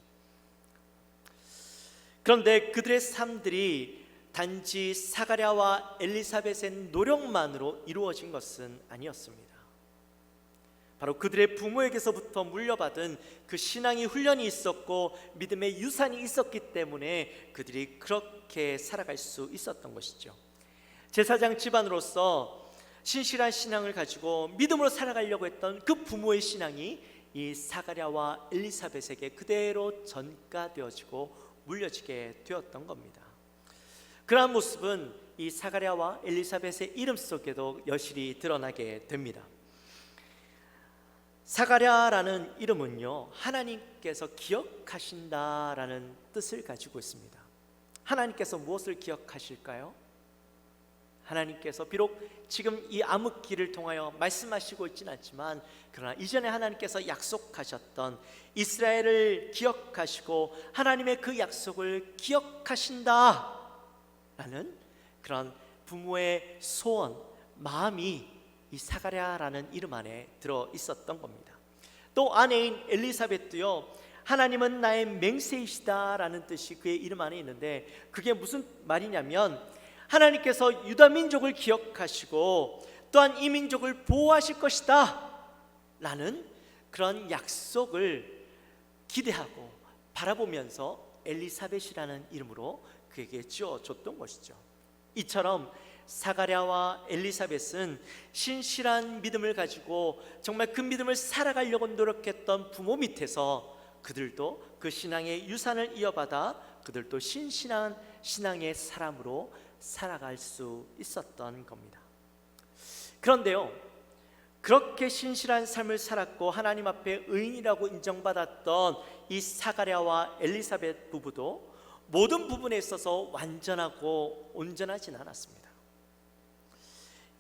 그런데 그들의 삶들이 단지 사가랴와 엘리사벳의 노력만으로 이루어진 것은 아니었습니다. 바로 그들의 부모에게서부터 물려받은 그 신앙의 훈련이 있었고 믿음의 유산이 있었기 때문에 그들이 그렇게 살아갈 수 있었던 것이죠. 제사장 집안으로서 신실한 신앙을 가지고 믿음으로 살아가려고 했던 그 부모의 신앙이 이 사가랴와 엘리사벳에게 그대로 전가되어지고 물려지게 되었던 겁니다. 그러한 모습은 이 사가랴와 엘리사벳의 이름 속에도 여실히 드러나게 됩니다. 사가랴라는 이름은요, 하나님께서 기억하신다라는 뜻을 가지고 있습니다. 하나님께서 무엇을 기억하실까요? 하나님께서 비록 지금 이 암흑기를 통하여 말씀하시고 있지는 않지만, 그러나 이전에 하나님께서 약속하셨던 이스라엘을 기억하시고 하나님의 그 약속을 기억하신다라는 그런 부모의 소원, 마음이 이 사가랴라는 이름 안에 들어 있었던 겁니다. 또 아내인 엘리사벳도요, 하나님은 나의 맹세이시다라는 뜻이 그의 이름 안에 있는데, 그게 무슨 말이냐면 하나님께서 유다 민족을 기억하시고 또한 이 민족을 보호하실 것이다 라는 그런 약속을 기대하고 바라보면서 엘리사벳이라는 이름으로 그에게 지어줬던 것이죠. 이처럼 사가랴와 엘리사벳은 신실한 믿음을 가지고 정말 그 믿음을 살아가려고 노력했던 부모 밑에서 그들도 그 신앙의 유산을 이어받아 그들도 신실한 신앙의 사람으로 살아갈 수 있었던 겁니다. 그런데요, 그렇게 신실한 삶을 살았고 하나님 앞에 의인이라고 인정받았던 이 사가랴와 엘리사벳 부부도 모든 부분에 있어서 완전하고 온전하진 않았습니다.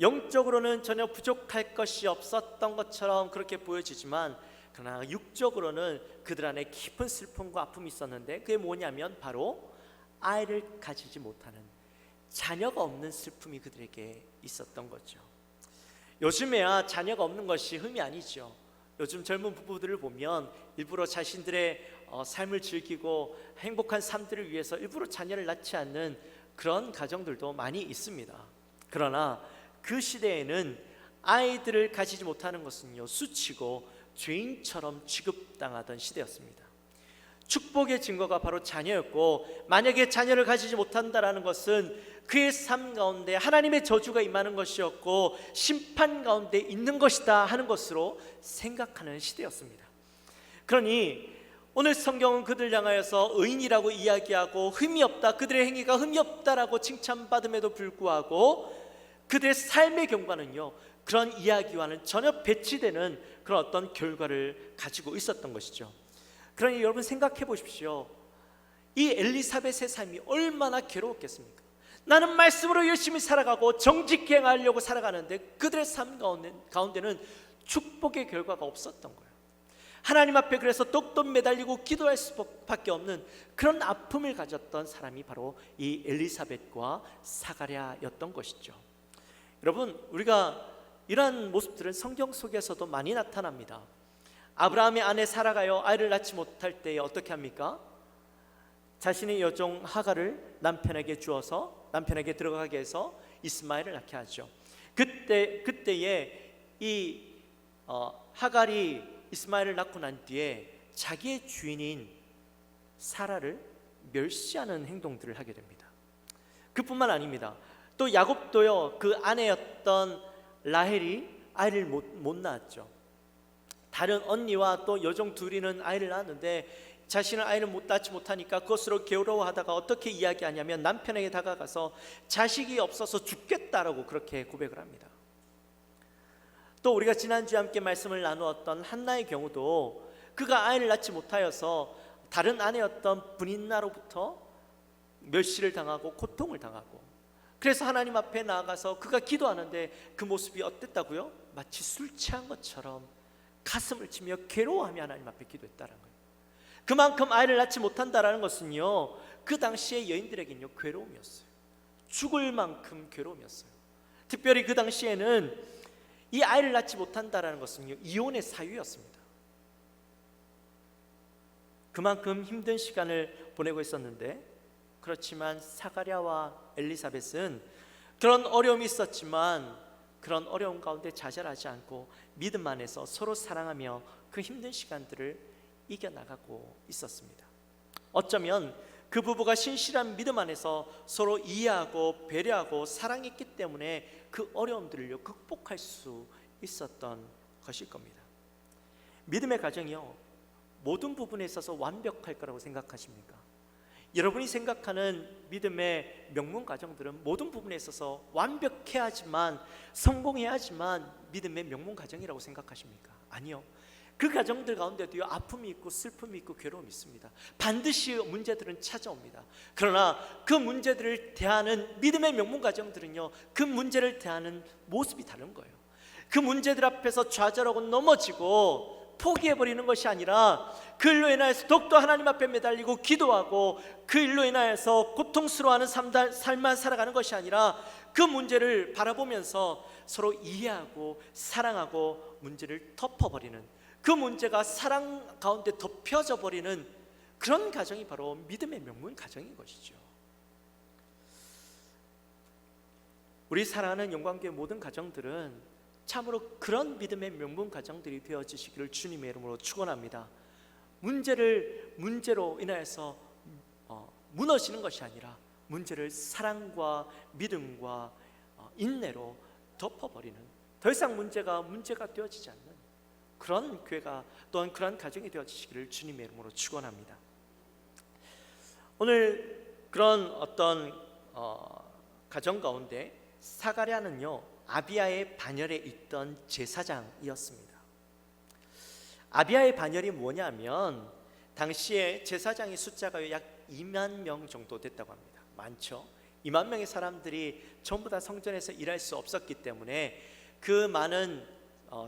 영적으로는 전혀 부족할 것이 없었던 것처럼 그렇게 보여지지만, 그러나 육적으로는 그들 안에 깊은 슬픔과 아픔이 있었는데, 그게 뭐냐면 바로 아이를 가지지 못하는, 자녀가 없는 슬픔이 그들에게 있었던 거죠. 요즘에야 자녀가 없는 것이 흠이 아니죠. 요즘 젊은 부부들을 보면 일부러 자신들의 삶을 즐기고 행복한 삶들을 위해서 일부러 자녀를 낳지 않는 그런 가정들도 많이 있습니다. 그러나 그 시대에는 아이들을 가지지 못하는 것은요, 수치고 죄인처럼 취급당하던 시대였습니다. 축복의 증거가 바로 자녀였고, 만약에 자녀를 가지지 못한다라는 것은 그의 삶 가운데 하나님의 저주가 임하는 것이었고 심판 가운데 있는 것이다 하는 것으로 생각하는 시대였습니다. 그러니 오늘 성경은 그들 향하여서 의인이라고 이야기하고 흠이 없다, 그들의 행위가 흠이 없다라고 칭찬받음에도 불구하고 그들의 삶의 경과는요, 그런 이야기와는 전혀 배치되는 그런 어떤 결과를 가지고 있었던 것이죠. 그러니 여러분 생각해 보십시오. 이 엘리사벳의 삶이 얼마나 괴로웠겠습니까? 나는 말씀으로 열심히 살아가고 정직히 행하려고 살아가는데 그들의 삶 가운데는 축복의 결과가 없었던 거예요. 하나님 앞에 그래서 똑똑 매달리고 기도할 수밖에 없는 그런 아픔을 가졌던 사람이 바로 이 엘리사벳과 사가랴였던 것이죠. 여러분, 우리가 이러한 모습들은 성경 속에서도 많이 나타납니다. 아브라함의 아내 사라가요, 아이를 낳지 못할 때에 어떻게 합니까? 자신의 여종 하갈을 남편에게 주어서 남편에게 들어가게 해서 이스마엘을 낳게 하죠. 그때에 이 하갈이 이스마엘을 낳고 난 뒤에 자기의 주인인 사라를 멸시하는 행동들을 하게 됩니다. 그뿐만 아닙니다. 또 야곱도요, 그 아내였던 라헬이 아이를 못 낳았죠. 다른 언니와 또 여종 둘이는 아이를 낳았는데 자신은 아이를 낳지 못하니까 그것으로 괴로워하다가 어떻게 이야기하냐면 남편에게 다가가서 자식이 없어서 죽겠다라고 그렇게 고백을 합니다. 또 우리가 지난주에 함께 말씀을 나누었던 한나의 경우도 그가 아이를 낳지 못하여서 다른 아내였던 분인나로부터 멸시를 당하고 고통을 당하고, 그래서 하나님 앞에 나아가서 그가 기도하는데 그 모습이 어땠다고요? 마치 술 취한 것처럼 가슴을 치며 괴로워하며 하나님 앞에 기도했다는 거예요. 그만큼 아이를 낳지 못한다라는 것은요, 그 당시의 여인들에게는요 괴로움이었어요. 죽을 만큼 괴로움이었어요. 특별히 그 당시에는 이 아이를 낳지 못한다라는 것은요 이혼의 사유였습니다. 그만큼 힘든 시간을 보내고 있었는데, 그렇지만 사가랴와 엘리사벳은 그런 어려움이 있었지만 그런 어려움 가운데 좌절하지 않고 믿음 안에서 서로 사랑하며 그 힘든 시간들을 이겨나가고 있었습니다. 어쩌면 그 부부가 신실한 믿음 안에서 서로 이해하고 배려하고 사랑했기 때문에 그 어려움들을 극복할 수 있었던 것일 겁니다. 믿음의 가정이요, 모든 부분에 있어서 완벽할 거라고 생각하십니까? 여러분이 생각하는 믿음의 명문 가정들은 모든 부분에 있어서 완벽해야지만, 성공해야지만 믿음의 명문 가정이라고 생각하십니까? 아니요. 그 가정들 가운데도요 아픔이 있고 슬픔이 있고 괴로움이 있습니다. 반드시 문제들은 찾아옵니다. 그러나 그 문제들을 대하는 믿음의 명문 가정들은요, 그 문제를 대하는 모습이 다른 거예요. 그 문제들 앞에서 좌절하고 넘어지고 포기해버리는 것이 아니라 그 일로 인하여서 더욱더 하나님 앞에 매달리고 기도하고 그 일로 인하여서 고통스러워하는 삶만 살아가는 것이 아니라 그 문제를 바라보면서 서로 이해하고 사랑하고 문제를 덮어버리는, 그 문제가 사랑 가운데 덮여져 버리는 그런 가정이 바로 믿음의 명문 가정인 것이죠. 우리 사랑하는 영광교회 모든 가정들은 참으로 그런 믿음의 명문 가정들이 되어지시기를 주님의 이름으로 축원합니다. 문제를 문제로 인하여서 무너지는 것이 아니라 문제를 사랑과 믿음과 인내로 덮어버리는, 더 이상 문제가 되어지지 않는 그런 교회가, 또한 그런 가정이 되어지시기를 주님의 이름으로 축원합니다. 오늘 그런 어떤 가정 가운데 사가랴는요 아비야의 반열에 있던 제사장이었습니다. 아비야의 반열이 뭐냐면 당시에 제사장의 숫자가 약 2만 명 정도 됐다고 합니다. 많죠. 2만 명의 사람들이 전부 다 성전에서 일할 수 없었기 때문에 그 많은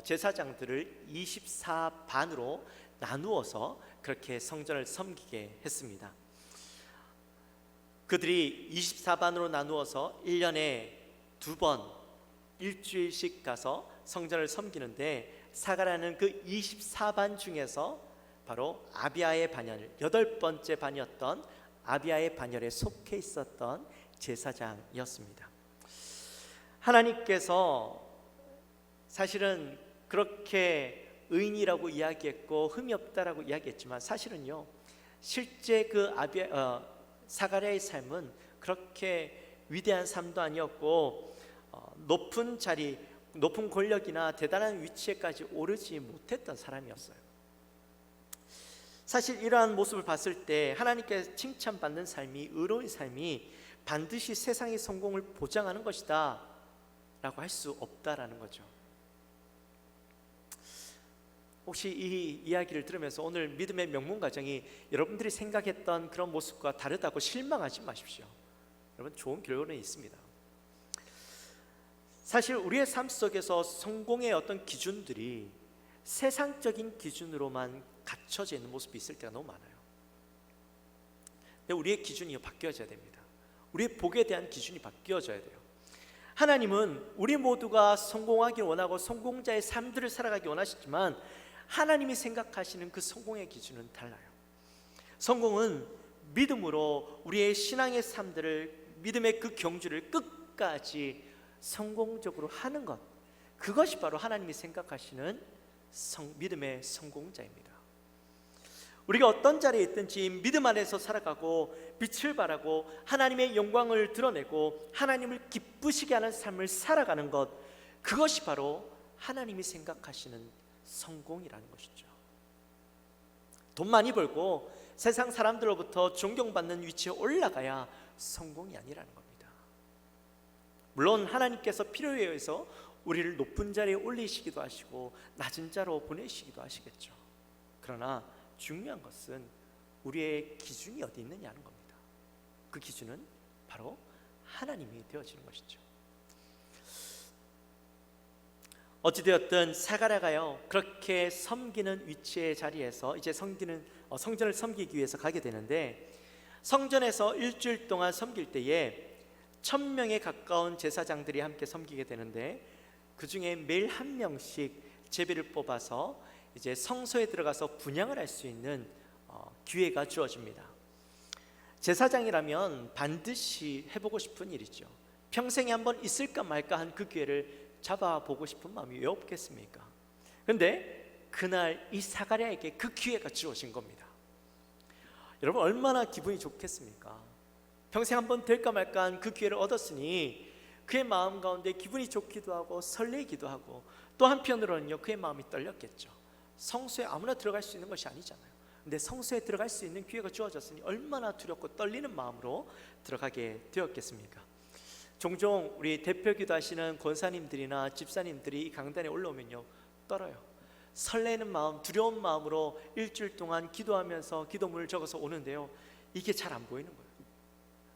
제사장들을 24반으로 나누어서 그렇게 성전을 섬기게 했습니다. 그들이 24반으로 나누어서 1년에 2번 일주일씩 가서 성전을 섬기는데, 사가랴는 그 24반 중에서 바로 아비야의 반열, 8번째 반이었던 아비야의 반열에 속해 있었던 제사장이었습니다. 하나님께서 사실은 그렇게 의인이라고 이야기했고 흠이 없다라고 이야기했지만 사실은요, 실제 그 사가랴의 삶은 그렇게 위대한 삶도 아니었고 높은 자리, 높은 권력이나 대단한 위치에까지 오르지 못했던 사람이었어요. 사실 이러한 모습을 봤을 때 하나님께 칭찬받는 삶이, 의로운 삶이 반드시 세상의 성공을 보장하는 것이다 라고 할 수 없다라는 거죠. 혹시 이 이야기를 들으면서 오늘 믿음의 명문 가정이 여러분들이 생각했던 그런 모습과 다르다고 실망하지 마십시오. 여러분, 좋은 결론이 있습니다. 사실 우리의 삶 속에서 성공의 어떤 기준들이 세상적인 기준으로만 갖춰져 있는 모습이 있을 때가 너무 많아요. 근데 우리의 기준이 바뀌어져야 됩니다. 우리의 복에 대한 기준이 바뀌어져야 돼요. 하나님은 우리 모두가 성공하기 원하고 성공자의 삶들을 살아가기 원하시지만 하나님이 생각하시는 그 성공의 기준은 달라요. 성공은 믿음으로 우리의 신앙의 삶들을, 믿음의 그 경주를 끝까지 성공적으로 하는 것, 그것이 바로 하나님이 생각하시는 믿음의 성공자입니다. 우리가 어떤 자리에 있든지 믿음 안에서 살아가고 빛을 발하고 하나님의 영광을 드러내고 하나님을 기쁘시게 하는 삶을 살아가는 것, 그것이 바로 하나님이 생각하시는 성공이라는 것이죠. 돈 많이 벌고 세상 사람들로부터 존경받는 위치에 올라가야 성공이 아니라는 겁니다. 물론 하나님께서 필요에 의해서 우리를 높은 자리에 올리시기도 하시고 낮은 자로 보내시기도 하시겠죠. 그러나 중요한 것은 우리의 기준이 어디 있느냐는 겁니다. 그 기준은 바로 하나님이 되어지는 것이죠. 어찌되었든 사가랴가요, 그렇게 섬기는 위치의 자리에서 이제 성전을 섬기기 위해서 가게 되는데, 성전에서 일주일 동안 섬길 때에 1000명에 가까운 제사장들이 함께 섬기게 되는데, 그 중에 매일 한 명씩 제비를 뽑아서 이제 성소에 들어가서 분향을 할 수 있는 기회가 주어집니다. 제사장이라면 반드시 해보고 싶은 일이죠. 평생에 한번 있을까 말까 한 그 기회를 잡아보고 싶은 마음이 왜 없겠습니까? 그런데 그날 이 사가랴에게 그 기회가 주어진 겁니다. 여러분, 얼마나 기분이 좋겠습니까? 평생 한번 될까 말까 한 그 기회를 얻었으니 그의 마음 가운데 기분이 좋기도 하고 설레기도 하고, 또 한편으로는요, 그의 마음이 떨렸겠죠. 성소에 아무나 들어갈 수 있는 것이 아니잖아요. 근데 성소에 들어갈 수 있는 기회가 주어졌으니 얼마나 두렵고 떨리는 마음으로 들어가게 되었겠습니까? 종종 우리 대표기도 하시는 권사님들이나 집사님들이 이 강단에 올라오면요, 떨어요. 설레는 마음, 두려운 마음으로 일주일 동안 기도하면서 기도문을 적어서 오는데요, 이게 잘 안 보이는 거예요.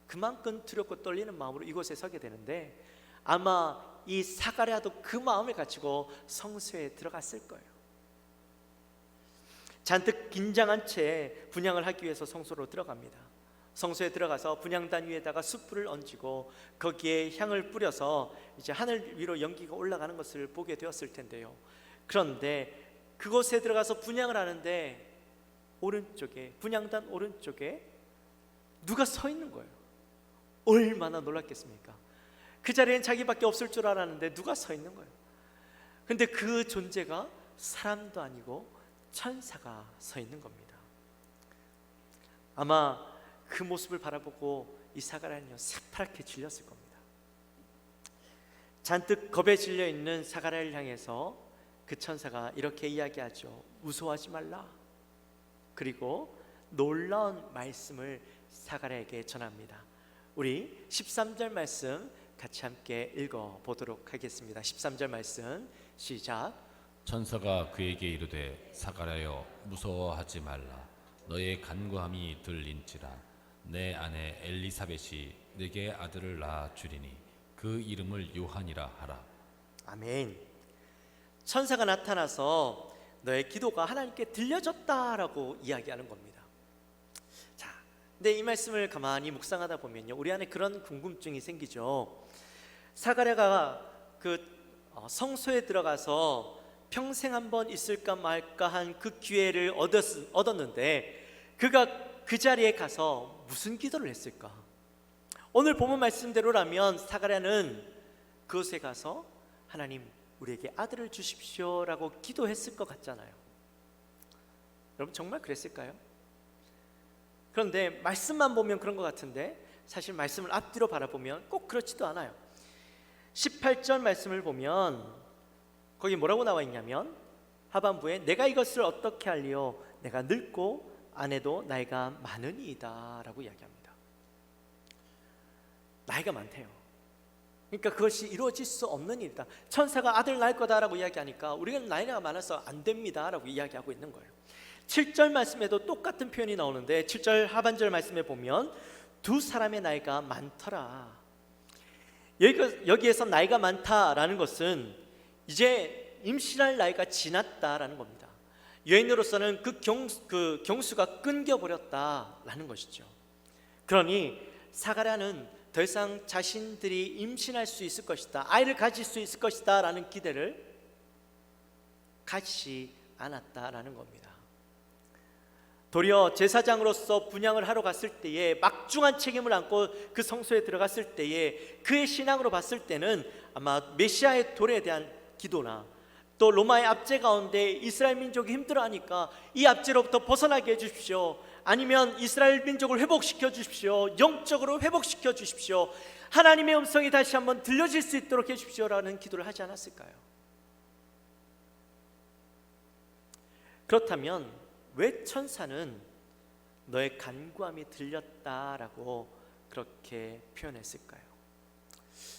그만큼 두렵고 떨리는 마음으로 이곳에 서게 되는데, 아마 이 사가랴도 그 마음을 가지고 성소에 들어갔을 거예요. 잔뜩 긴장한 채 분향을 하기 위해서 성소로 들어갑니다. 성소에 들어가서 분향단 위에다가 숯불을 얹고 거기에 향을 뿌려서 이제 하늘 위로 연기가 올라가는 것을 보게 되었을 텐데요. 그런데 그곳에 들어가서 분향을 하는데 오른쪽에, 분향단 오른쪽에 누가 서 있는 거예요. 얼마나 놀랐겠습니까? 그 자리엔 자기밖에 없을 줄 알았는데 누가 서 있는 거예요. 근데 그 존재가 사람도 아니고 천사가 서 있는 겁니다. 아마 그 모습을 바라보고 이 사가랴는요, 새파랗게 질렸을 겁니다. 잔뜩 겁에 질려 있는 사가랴를 향해서 그 천사가 이렇게 이야기하죠. 무서워하지 말라. 그리고 놀라운 말씀을 사가랴에게 전합니다. 우리 13절 말씀 같이 함께 읽어보도록 하겠습니다. 13절 말씀 시작. 천사가 그에게 이르되 사가랴여 무서워하지 말라. 너의 간구함이 들린지라. 내 아내 엘리사벳이 네게 아들을 낳아 주리니 그 이름을 요한이라 하라. 아멘. 천사가 나타나서 너의 기도가 하나님께 들려졌다라고 이야기하는 겁니다. 자, 근데 이 말씀을 가만히 묵상하다 보면요, 우리 안에 그런 궁금증이 생기죠. 사가랴가 성소에 들어가서 평생 한번 있을까 말까 한 그 기회를 얻었는데 그가 그 자리에 가서 무슨 기도를 했을까? 오늘 본문 말씀대로라면 사가랴는 그곳에 가서 하나님, 우리에게 아들을 주십시오라고 기도했을 것 같잖아요. 여러분, 정말 그랬을까요? 그런데 말씀만 보면 그런 것 같은데 사실 말씀을 앞뒤로 바라보면 꼭 그렇지도 않아요. 18절 말씀을 보면 거기 뭐라고 나와 있냐면, 하반부에 내가 이것을 어떻게 할리요? 내가 늙고 아내도 나이가 많으니이다 라고 이야기합니다. 나이가 많대요. 그러니까 그것이 이루어질 수 없는 일이다. 천사가 아들 낳을 거다라고 이야기하니까 우리는 나이가 많아서 안 됩니다 라고 이야기하고 있는 거예요. 7절 말씀에도 똑같은 표현이 나오는데 7절 하반절 말씀에 보면 두 사람의 나이가 많더라. 여기에서 나이가 많다라는 것은 이제 임신할 나이가 지났다라는 겁니다. 여인으로서는 그 경수가 끊겨버렸다라는 것이죠. 그러니 사가랴는 더 이상 자신들이 임신할 수 있을 것이다, 아이를 가질 수 있을 것이다 라는 기대를 가지지 않았다라는 겁니다. 도리어 제사장으로서 분향을 하러 갔을 때에 막중한 책임을 안고 그 성소에 들어갔을 때에 그의 신앙으로 봤을 때는 아마 메시아의 도래에 대한 기도나 또 로마의 압제 가운데 이스라엘 민족이 힘들어하니까 이 압제로부터 벗어나게 해주십시오, 아니면 이스라엘 민족을 회복시켜 주십시오, 영적으로 회복시켜 주십시오, 하나님의 음성이 다시 한번 들려질 수 있도록 해주십시오라는 기도를 하지 않았을까요? 그렇다면 왜 천사는 너의 간구함이 들렸다라고 그렇게 표현했을까요?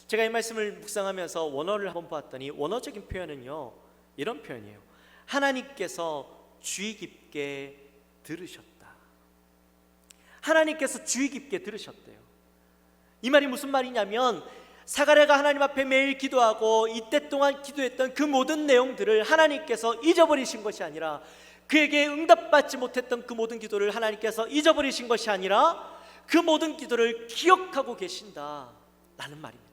제가 이 말씀을 묵상하면서 원어를 한번 보았더니 원어적인 표현은요, 이런 표현이에요. 하나님께서 주의 깊게 들으셨다. 하나님께서 주의 깊게 들으셨대요. 이 말이 무슨 말이냐면 사가랴가 하나님 앞에 매일 기도하고 이때 동안 기도했던 그 모든 내용들을 하나님께서 잊어버리신 것이 아니라, 그에게 응답받지 못했던 그 모든 기도를 하나님께서 잊어버리신 것이 아니라 그 모든 기도를 기억하고 계신다라는 말입니다.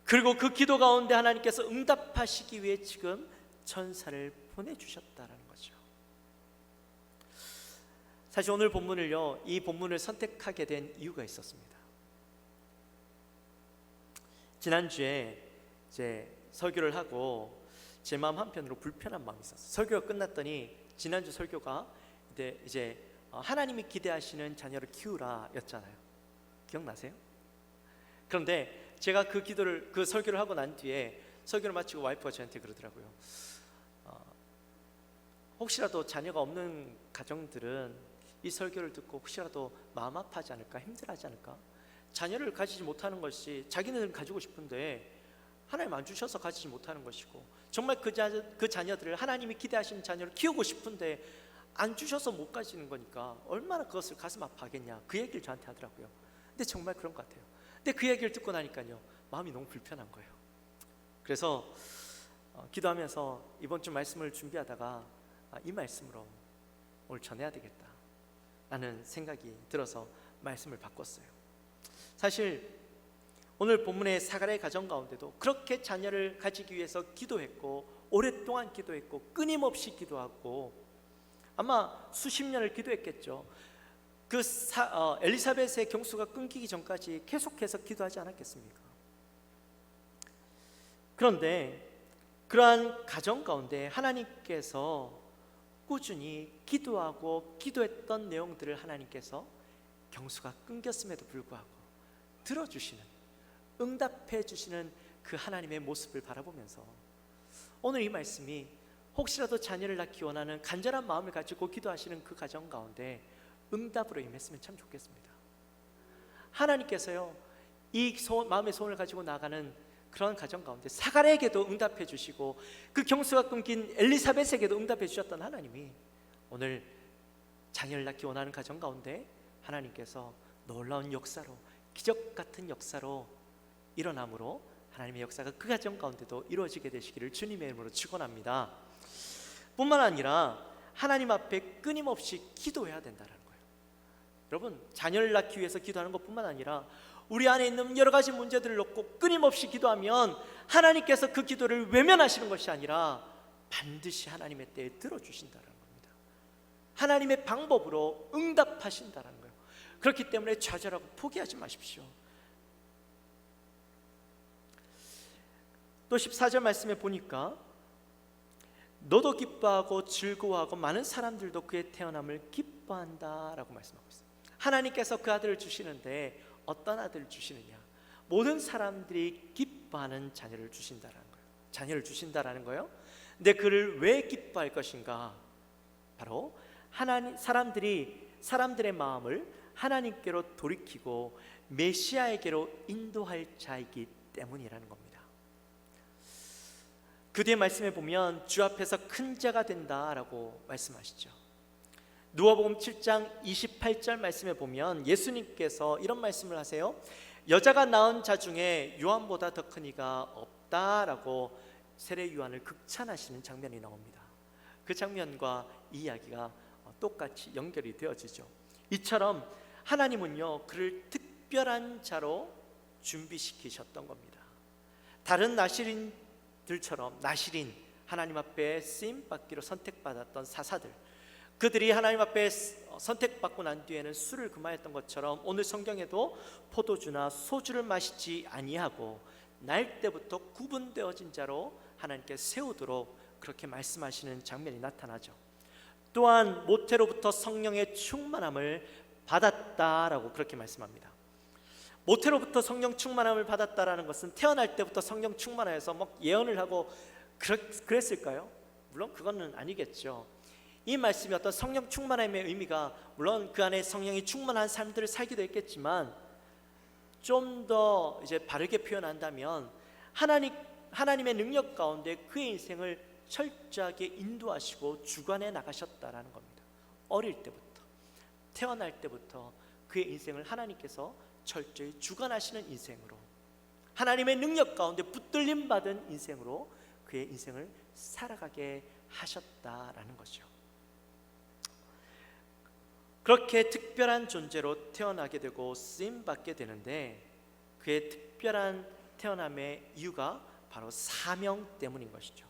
그리고 그 기도 가운데 하나님께서 응답하시기 위해 지금 천사를 보내주셨다라는 거죠. 사실 오늘 본문을요, 이 본문을 선택하게 된 이유가 있었습니다. 지난주에 이제 설교를 하고 제 마음 한편으로 불편한 마음이 있었어요. 설교가 끝났더니 지난주 설교가 이제 하나님이 기대하시는 자녀를 키우라 였잖아요. 기억나세요? 그런데 제가 그 설교를 하고 난 뒤에 설교를 마치고 와이프가 저한테 그러더라고요. 혹시라도 자녀가 없는 가정들은 이 설교를 듣고 혹시라도 마음 아파하지 않을까, 힘들어하지 않을까? 자녀를 가지지 못하는 것이 자기는 가지고 싶은데 하나님 안 주셔서 가지지 못하는 것이고, 정말 그 자녀들을 하나님이 기대하시는 자녀를 키우고 싶은데 안 주셔서 못 가지는 거니까 얼마나 그것을 가슴 아파하겠냐, 그 얘기를 저한테 하더라고요. 근데 정말 그런 것 같아요. 근데 그 얘기를 듣고 나니까요, 마음이 너무 불편한 거예요. 그래서 기도하면서 이번 주 말씀을 준비하다가 이 말씀으로 오늘 전해야 되겠다 라는 생각이 들어서 말씀을 바꿨어요. 사실 오늘 본문의 사가랴의 가정 가운데도 그렇게 자녀를 가지기 위해서 기도했고, 오랫동안 기도했고, 끊임없이 기도하고, 아마 수십 년을 기도했겠죠. 엘리사벳의 경수가 끊기기 전까지 계속해서 기도하지 않았겠습니까? 그런데 그러한 가정 가운데 하나님께서 꾸준히 기도하고 기도했던 내용들을 하나님께서 경수가 끊겼음에도 불구하고 들어주시는, 응답해 주시는 그 하나님의 모습을 바라보면서 오늘 이 말씀이 혹시라도 자녀를 낳기 원하는 간절한 마음을 가지고 기도하시는 그 가정 가운데 응답으로 임했으면 참 좋겠습니다. 하나님께서요, 이 마음의 소원을 가지고 나가는 그런 가정 가운데 사가랴에게도 응답해 주시고 그 경수가 끊긴 엘리사벳에게도 응답해 주셨던 하나님이 오늘 자녀를 낳기 원하는 가정 가운데 하나님께서 놀라운 역사로, 기적 같은 역사로 일어남으로 하나님의 역사가 그 가정 가운데도 이루어지게 되시기를 주님의 이름으로 축원합니다. 뿐만 아니라 하나님 앞에 끊임없이 기도해야 된다는 거예요. 여러분, 자녀를 낳기 위해서 기도하는 것뿐만 아니라 우리 안에 있는 여러 가지 문제들을 놓고 끊임없이 기도하면 하나님께서 그 기도를 외면하시는 것이 아니라 반드시 하나님의 때에 들어주신다는 겁니다. 하나님의 방법으로 응답하신다는 거예요. 그렇기 때문에 좌절하고 포기하지 마십시오. 또 14절 말씀에 보니까 너도 기뻐하고 즐거워하고 많은 사람들도 그의 태어남을 기뻐한다라고 말씀하고 있어요. 하나님께서 그 아들을 주시는데 어떤 아들을 주시느냐? 모든 사람들이 기뻐하는 자녀를 주신다라는 거예요. 자녀를 주신다라는 거예요. 근데 그를 왜 기뻐할 것인가? 바로 사람들의 마음을 하나님께로 돌이키고 메시아에게로 인도할 자이기 때문이라는 겁니다. 그 뒤에 말씀에 보면 주 앞에서 큰 자가 된다라고 말씀하시죠. 누가복음 7장 28절 말씀에 보면 예수님께서 이런 말씀을 하세요. 여자가 낳은 자 중에 요한보다 더 큰 이가 없다라고 세례 요한을 극찬하시는 장면이 나옵니다. 그 장면과 이 이야기가 똑같이 연결이 되어지죠. 이처럼 하나님은요, 그를 특별한 자로 준비시키셨던 겁니다. 다른 나시린들처럼 나시린, 하나님 앞에 쓰임받기로 선택받았던 사사들, 그들이 하나님 앞에 선택받고 난 뒤에는 술을 금하였던 것처럼 오늘 성경에도 포도주나 소주를 마시지 아니하고 날 때부터 구분되어진 자로 하나님께 세우도록 그렇게 말씀하시는 장면이 나타나죠. 또한 모태로부터 성령의 충만함을 받았다라고 그렇게 말씀합니다. 모태로부터 성령 충만함을 받았다라는 것은 태어날 때부터 성령 충만해서 막 예언을 하고 그랬을까요? 물론 그거는 아니겠죠. 이 말씀이 어떤 성령 충만함의 의미가 물론 그 안에 성령이 충만한 삶들을 살기도 했겠지만 좀 더 이제 바르게 표현한다면 하나님의 능력 가운데 그의 인생을 철저하게 인도하시고 주관해 나가셨다라는 겁니다. 어릴 때부터, 태어날 때부터 그의 인생을 하나님께서 철저히 주관하시는 인생으로, 하나님의 능력 가운데 붙들림 받은 인생으로 그의 인생을 살아가게 하셨다라는 거죠. 그렇게 특별한 존재로 태어나게 되고 쓰임 받게 되는데 그의 특별한 태어남의 이유가 바로 사명 때문인 것이죠.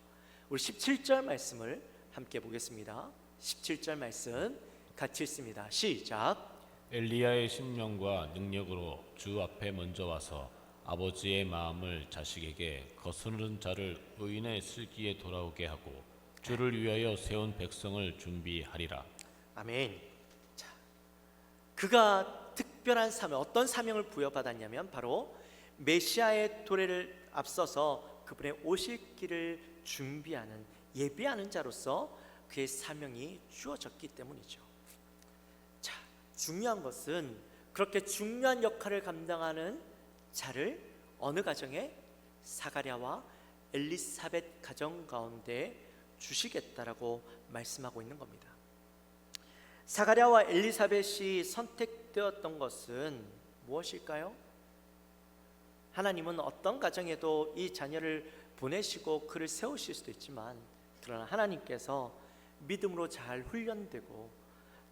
우리 17절 말씀을 함께 보겠습니다. 17절 말씀 같이 읽습니다. 시작. 엘리야의 심령과 능력으로 주 앞에 먼저 와서 아버지의 마음을 자식에게 거스르는 자를 의인의 슬기에 돌아오게 하고 주를 위하여 세운 백성을 준비하리라. 아멘. 자, 그가 특별한 사명, 어떤 사명을 부여받았냐면 바로 메시아의 도래를 앞서서 그분의 오실 길을 준비하는, 예비하는 자로서 그의 사명이 주어졌기 때문이죠. 자, 중요한 것은 그렇게 중요한 역할을 감당하는 자를 어느 가정에? 사가랴와 엘리사벳 가정 가운데 주시겠다라고 말씀하고 있는 겁니다. 사가랴와 엘리사벳이 선택되었던 것은 무엇일까요? 하나님은 어떤 가정에도 이 자녀를 보내시고 그를 세우실 수도 있지만 그러나 하나님께서 믿음으로 잘 훈련되고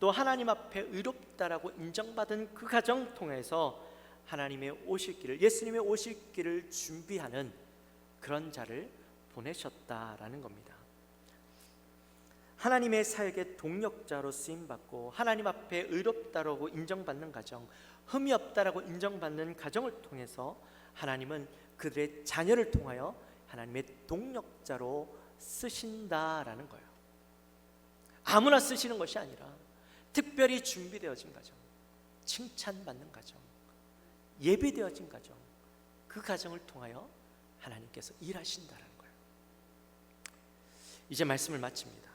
또 하나님 앞에 의롭다라고 인정받은 그 가정 통해서 하나님의 오실 길을, 예수님의 오실 길을 준비하는 그런 자를 보내셨다라는 겁니다. 하나님의 사역의 동력자로 쓰임받고 하나님 앞에 의롭다라고 인정받는 가정, 흠이 없다라고 인정받는 가정을 통해서 하나님은 그들의 자녀를 통하여 하나님의 동력자로 쓰신다라는 거예요. 아무나 쓰시는 것이 아니라 특별히 준비되어진 가정, 칭찬받는 가정, 예비되어진 가정, 그 가정을 통하여 하나님께서 일하신다라는 거예요. 이제 말씀을 마칩니다.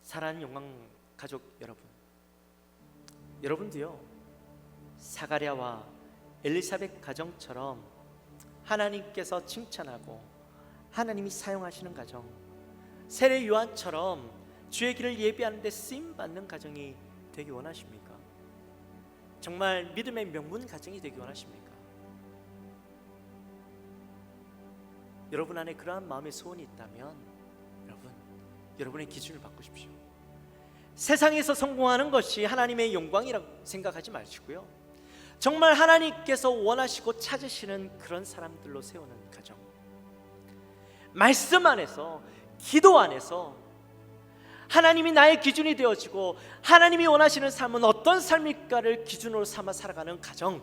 사랑하는 영광 가족 여러분, 여러분도요 사가랴와 엘리사벳 가정처럼 하나님께서 칭찬하고 하나님이 사용하시는 가정, 세례 요한처럼 주의 길을 예비하는 데 쓰임받는 가정이 되기 원하십니까? 정말 믿음의 명문 가정이 되기 원하십니까? 여러분 안에 그러한 마음의 소원이 있다면 여러분의 기준을 바꾸십시오. 세상에서 성공하는 것이 하나님의 영광이라고 생각하지 마시고요, 정말 하나님께서 원하시고 찾으시는 그런 사람들로 세우는 가정, 말씀 안에서, 기도 안에서 하나님이 나의 기준이 되어지고 하나님이 원하시는 삶은 어떤 삶일까를 기준으로 삼아 살아가는 가정,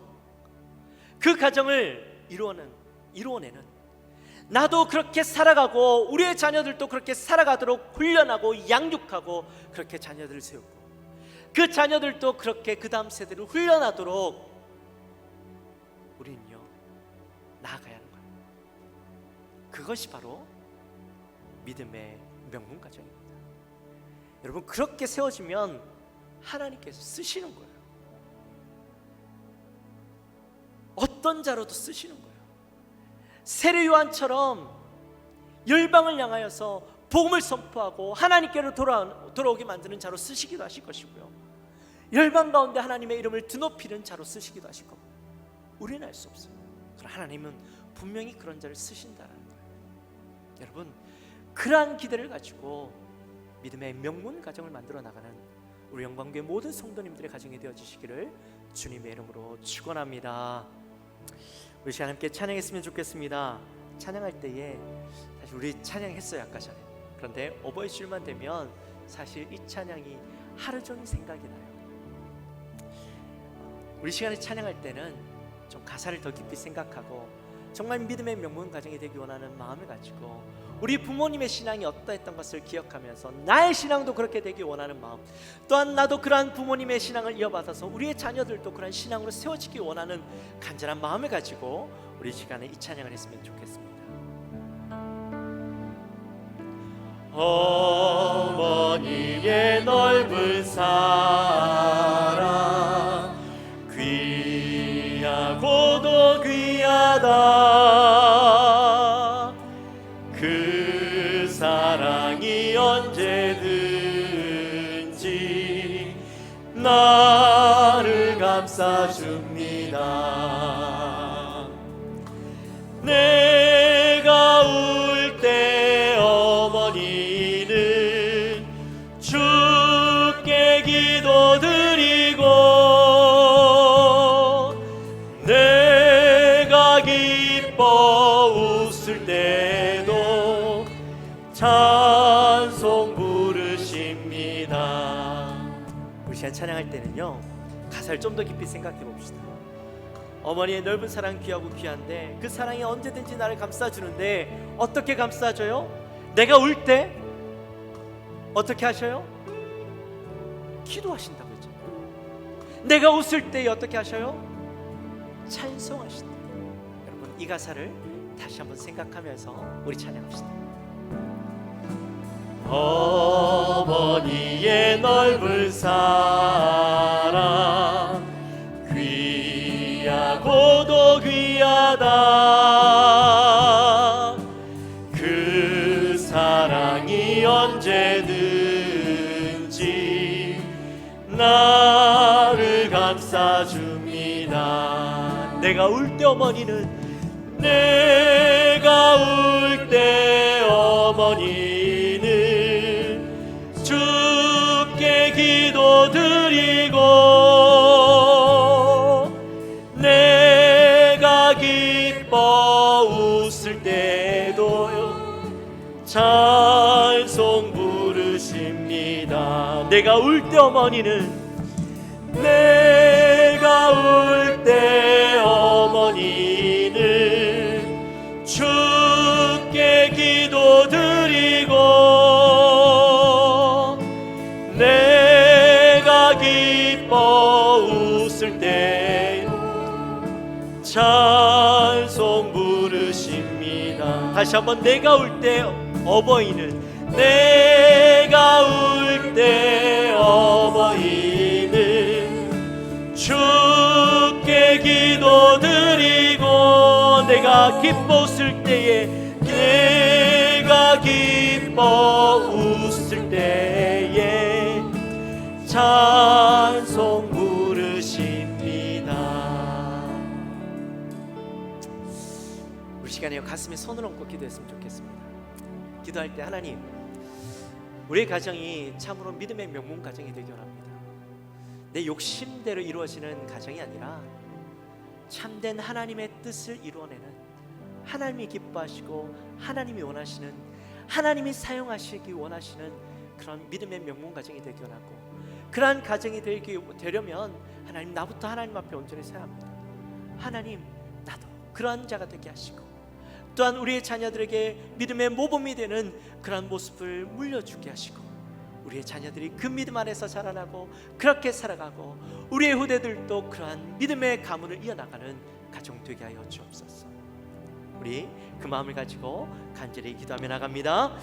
그 가정을 이루어내는, 나도 그렇게 살아가고 우리의 자녀들도 그렇게 살아가도록 훈련하고 양육하고 그렇게 자녀들을 세우고 그 자녀들도 그렇게 그 다음 세대를 훈련하도록 우리는요 나아가야 하는 거예요. 그것이 바로 믿음의 명문 가정입니다. 여러분, 그렇게 세워지면 하나님께서 쓰시는 거예요. 어떤 자로도 쓰시는 거예요. 세례 요한처럼 열방을 향하여서 복음을 선포하고 하나님께로 돌아오게 만드는 자로 쓰시기도 하실 것이고요, 열방 가운데 하나님의 이름을 드높이는 자로 쓰시기도 하실 겁니다. 우리는 알 수 없어요. 그러나 하나님은 분명히 그런 자를 쓰신다라는 거예요. 여러분, 그러한 기대를 가지고 믿음의 명문 가정을 만들어 나가는 우리 영광교회 모든 성도님들의 가정이 되어지시기를 주님의 이름으로 축원합니다. 우리 시간 함께 찬양했으면 좋겠습니다. 찬양할 때에 사실 우리 찬양했어요 아까 전에. 그런데 어버이주일만 되면 사실 이 찬양이 하루 종일 생각이 나요. 우리 시간에 찬양할 때는 좀 가사를 더 깊이 생각하고 정말 믿음의 명문 가정이 되기 원하는 마음을 가지고 우리 부모님의 신앙이 어떠했던 것을 기억하면서 나의 신앙도 그렇게 되기 원하는 마음, 또한 나도 그러한 부모님의 신앙을 이어받아서 우리의 자녀들도 그러한 신앙으로 세워지기 원하는 간절한 마음을 가지고 우리 시간에 이 찬양을 했으면 좋겠습니다. 어머니의 넓은 사랑 귀하고도 귀하다. 그 사랑이 언제든지 나를 감싸줍니다. 내가 울 때 어머니는 주께 기도드리고 내가 기뻐 웃을 때도 찬송 부르십니다. 우리 시간 찬양할 때는요, 가사를 좀 더 깊이 생각해 봅시다. 어머니의 넓은 사랑 귀하고 귀한데 그 사랑이 언제든지 나를 감싸주는데 어떻게 감싸줘요? 내가 울 때 어떻게 하셔요? 기도하신다고 했죠. 내가 웃을 때 어떻게 하셔요? 찬송하신다. 여러분, 이 가사를 다시 한번 생각하면서 우리 찬양합시다. 어머니의 넓은 사랑 귀하고도 귀하다. 그 사랑이 언제든지 나를 감싸줍니다. 내가 울 때 어머니는 내가 울 때 어머니는 주께 기도드리고 내가 기뻐 웃을 때도 찬송 부르십니다. 내가 울 때 어머니는 내가 울 때 어머니는 주께 기도드리고 내가 기뻐 웃을 때 찬송 부르십니다. 다시 한번, 내가 울 때 어버이는 내가 울 때 어버이는 주께 기도드리고 내가 기뻐 웃을 때에 내가 기뻐 웃을 때에 찬송 부르십니다. 우리 시간에 가슴에 손을 얹고 기도했으면 좋겠습니다. 기도할 때 하나님, 우리의 가정이 참으로 믿음의 명문 가정이 되기 원합니다. 내 욕심대로 이루어지는 가정이 아니라 참된 하나님의 뜻을 이루어내는, 하나님이 기뻐하시고 하나님이 원하시는, 하나님이 사용하시기 원하시는 그런 믿음의 명문 가정이 되기 원하고, 그러한 가정이 되려면 하나님, 나부터 하나님 앞에 온전히 서야 합니다. 하나님, 나도 그러한 자가 되게 하시고 또한 우리의 자녀들에게 믿음의 모범이 되는 그러한 모습을 물려주게 하시고 우리의 자녀들이 그 믿음 안에서 자라나고 그렇게 살아가고 우리의 후대들도 그러한 믿음의 가문을 이어나가는 가정 되게 하여 주옵소서. 우리 그 마음을 가지고 간절히 기도하며 나갑니다.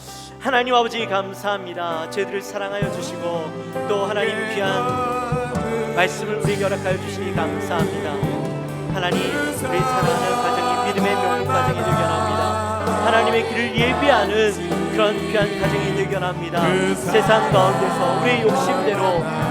하나님 아버지, 감사합니다. 저희들을 사랑하여 주시고 또 하나님 귀한 말씀을 우리에게 허락하여 주시니 감사합니다. 하나님, 우리 사랑하는 가정이 믿음의 명문 가정이 되기 원합니다. 하나님의 길을 예비하는 그런 귀한 가정이 되기 원합니다. 세상 가운데서 우리의 욕심대로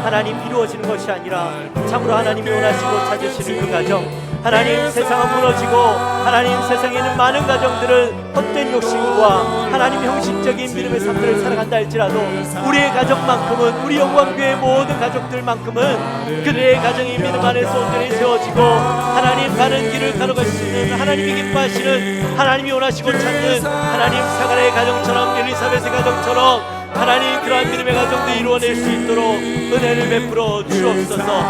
하나님 이루어지는 것이 아니라 참으로 하나님이 원하시고 찾으시는 그 가정, 하나님 세상은 무너지고 하나님 세상에 있는 많은 가정들은 헛된 욕심과 하나님 형식적인 믿음의 삶들을 살아간다 할지라도 우리의 가정만큼은 우리 영광교회 모든 가족들만큼은 그들의 가정이 믿음 안에서 온전히 세워지고 하나님 가는 길을 가로갈 수 있는 하나님이 기뻐하시는 하나님이 원하시고 찾는 하나님 사가랴의 가정처럼 엘리사벳의 가정처럼 하나님 그러한 믿음의 가정도 이루어낼 수 있도록 은혜를 베풀어 주옵소서.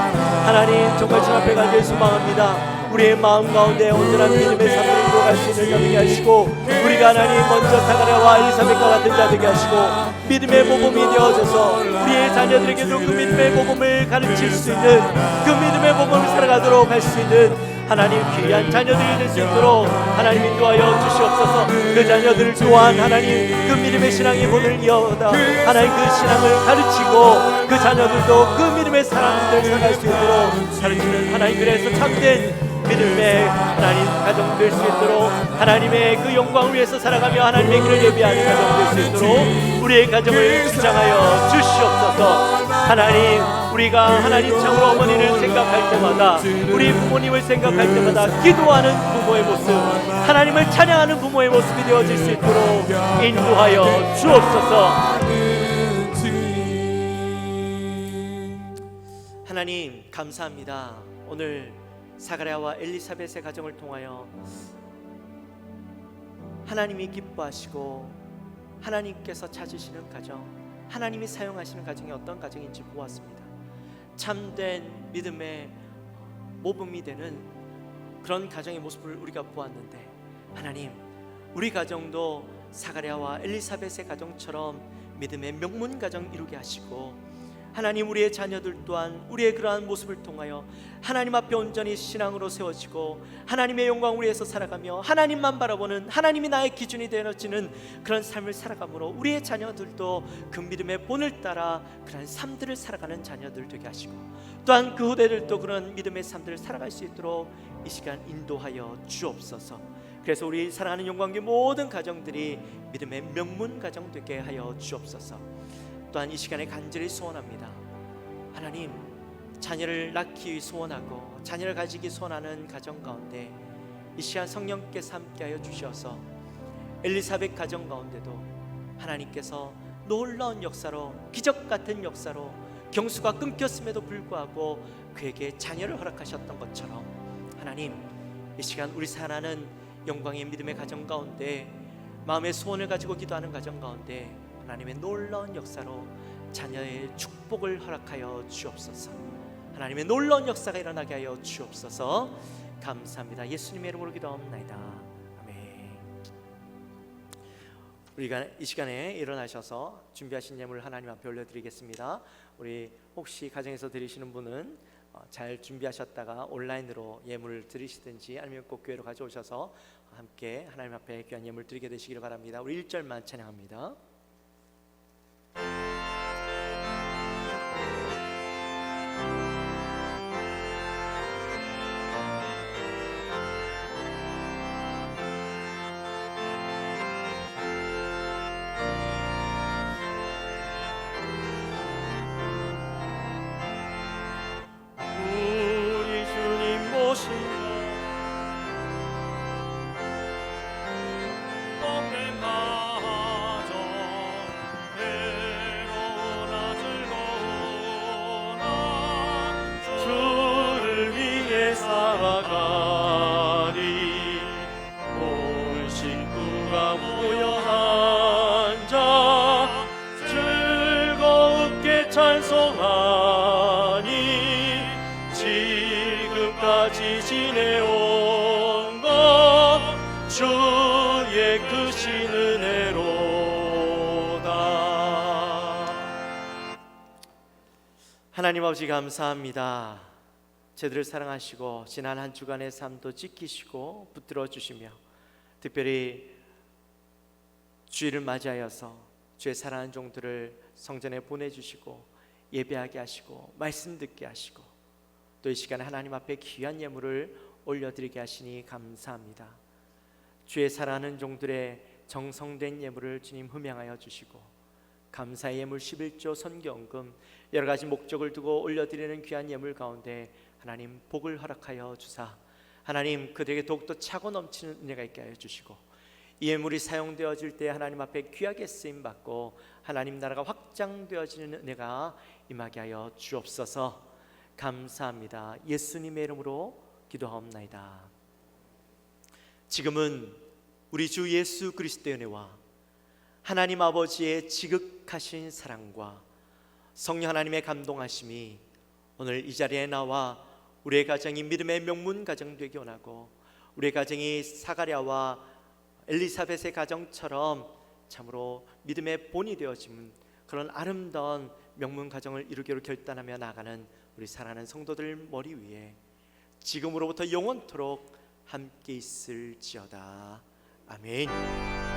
하나님 정말 주 앞에 간절히 소망합니다. 우리의 마음 가운데 온전한 믿음의 삶을 이루어갈 수 있는 자 되게 하시고 우리가 하나님 먼저 사가랴와 엘리사벳과 같은 자 되게 하시고 믿음의 모범이 되어져서 우리의 자녀들에게도 그 믿음의 모범을 가르칠 수 있는 그 믿음의 모범을 살아가도록 할 수 있는 하나님 귀한 자녀들이 될 수 있도록 하나님 인도하여 주시옵소서. 그 자녀들 또한 하나님 그 믿음의 신앙의 본을 이어다 하나님 그 신앙을 가르치고 그 자녀들도 그 믿음의 사람들 살아갈 수 있도록 가르치는 하나님 그래서 참된 믿음의 하나님 가정 될 수 있도록 하나님의 그 영광을 위해서 살아가며 하나님의 길을 예비하는 가정 될 수 있도록 우리의 가정을 주장하여 주시옵소서. 하나님 우리가 하나님 참으로 어머니를 생각할 때마다 우리 부모님을 생각할 때마다 기도하는 부모의 모습 하나님을 찬양하는 부모의 모습이 되어질 수 있도록 인도하여 주옵소서. 하나님 감사합니다. 오늘 사가랴와 엘리사벳의 가정을 통하여 하나님이 기뻐하시고 하나님께서 찾으시는 가정 하나님이 사용하시는 가정이 어떤 가정인지 보았습니다. 참된 믿음의 모범이 되는 그런 가정의 모습을 우리가 보았는데 하나님 우리 가정도 사가랴와 엘리사벳의 가정처럼 믿음의 명문 가정 이루게 하시고 하나님 우리의 자녀들 또한 우리의 그러한 모습을 통하여 하나님 앞에 온전히 신앙으로 세워지고 하나님의 영광을 위해서 살아가며 하나님만 바라보는 하나님이 나의 기준이 되어지는 그런 삶을 살아가므로 우리의 자녀들도 그 믿음의 본을 따라 그런 삶들을 살아가는 자녀들 되게 하시고 또한 그 후대들도 그런 믿음의 삶들을 살아갈 수 있도록 이 시간 인도하여 주옵소서. 그래서 우리 사랑하는 영광교회 모든 가정들이 믿음의 명문 가정 되게 하여 주옵소서. 또한 이 시간에 간절히 소원합니다. 하나님 자녀를 낳기 소원하고 자녀를 가지기 소원하는 가정 가운데 이 시간 성령께서 함께하여 주셔서 엘리사벳 가정 가운데도 하나님께서 놀라운 역사로 기적 같은 역사로 경수가 끊겼음에도 불구하고 그에게 자녀를 허락하셨던 것처럼 하나님 이 시간 우리 사랑하는 영광의 믿음의 가정 가운데 마음의 소원을 가지고 기도하는 가정 가운데 하나님의 놀라운 역사로 자녀의 축복을 허락하여 주옵소서. 하나님의 놀라운 역사가 일어나게 하여 주옵소서. 감사합니다. 예수님의 이름으로 기도합나이다. 아멘. 우리가 이 시간에 일어나셔서 준비하신 예물을 하나님 앞에 올려드리겠습니다. 우리 혹시 가정에서 드리시는 분은 잘 준비하셨다가 온라인으로 예물을 드리시든지 아니면 꼭 교회로 가져오셔서 함께 하나님 앞에 귀한 예물 드리게 되시기를 바랍니다. 우리 1절만 찬양합니다. 우리 주님 모시고 복된 가정 외로우나 즐거우나 주를 위해 살아가리. 온 식구가 모여 앉아 즐겁게 찬송하니 지금까지 지내온 것 주의 크신 은혜로다. 하나님 아버지 감사합니다. 저희들을 사랑하시고 지난 한 주간의 삶도 지키시고 붙들어 주시며 특별히 주일을 맞이하여서 주의 사랑하는 종들을 성전에 보내주시고 예배하게 하시고 말씀 듣게 하시고 또 이 시간에 하나님 앞에 귀한 예물을 올려드리게 하시니 감사합니다. 주의 사랑하는 종들의 정성된 예물을 주님 흠양하여 주시고 감사의 예물 11조 선경금 여러 가지 목적을 두고 올려드리는 귀한 예물 가운데 하나님 복을 허락하여 주사 하나님 그들에게 더욱더 차고 넘치는 은혜가 있게 하여 주시고 이 예물이 사용되어질 때 하나님 앞에 귀하게 쓰임받고 하나님 나라가 확장되어지는 은혜가 임하게 하여 주옵소서. 감사합니다. 예수님의 이름으로 기도하옵나이다. 지금은 우리 주 예수 그리스도의 은혜와 하나님 아버지의 지극하신 사랑과 성령 하나님의 감동하심이 오늘 이 자리에 나와 우리의 가정이 믿음의 명문 가정 되기 원하고 우리의 가정이 사가랴와 엘리사벳의 가정처럼 참으로 믿음의 본이 되어지는 그런 아름다운 명문 가정을 이루기로 결단하며 나가는 우리 사랑하는 성도들 머리 위에 지금으로부터 영원토록 함께 있을지어다. 아멘.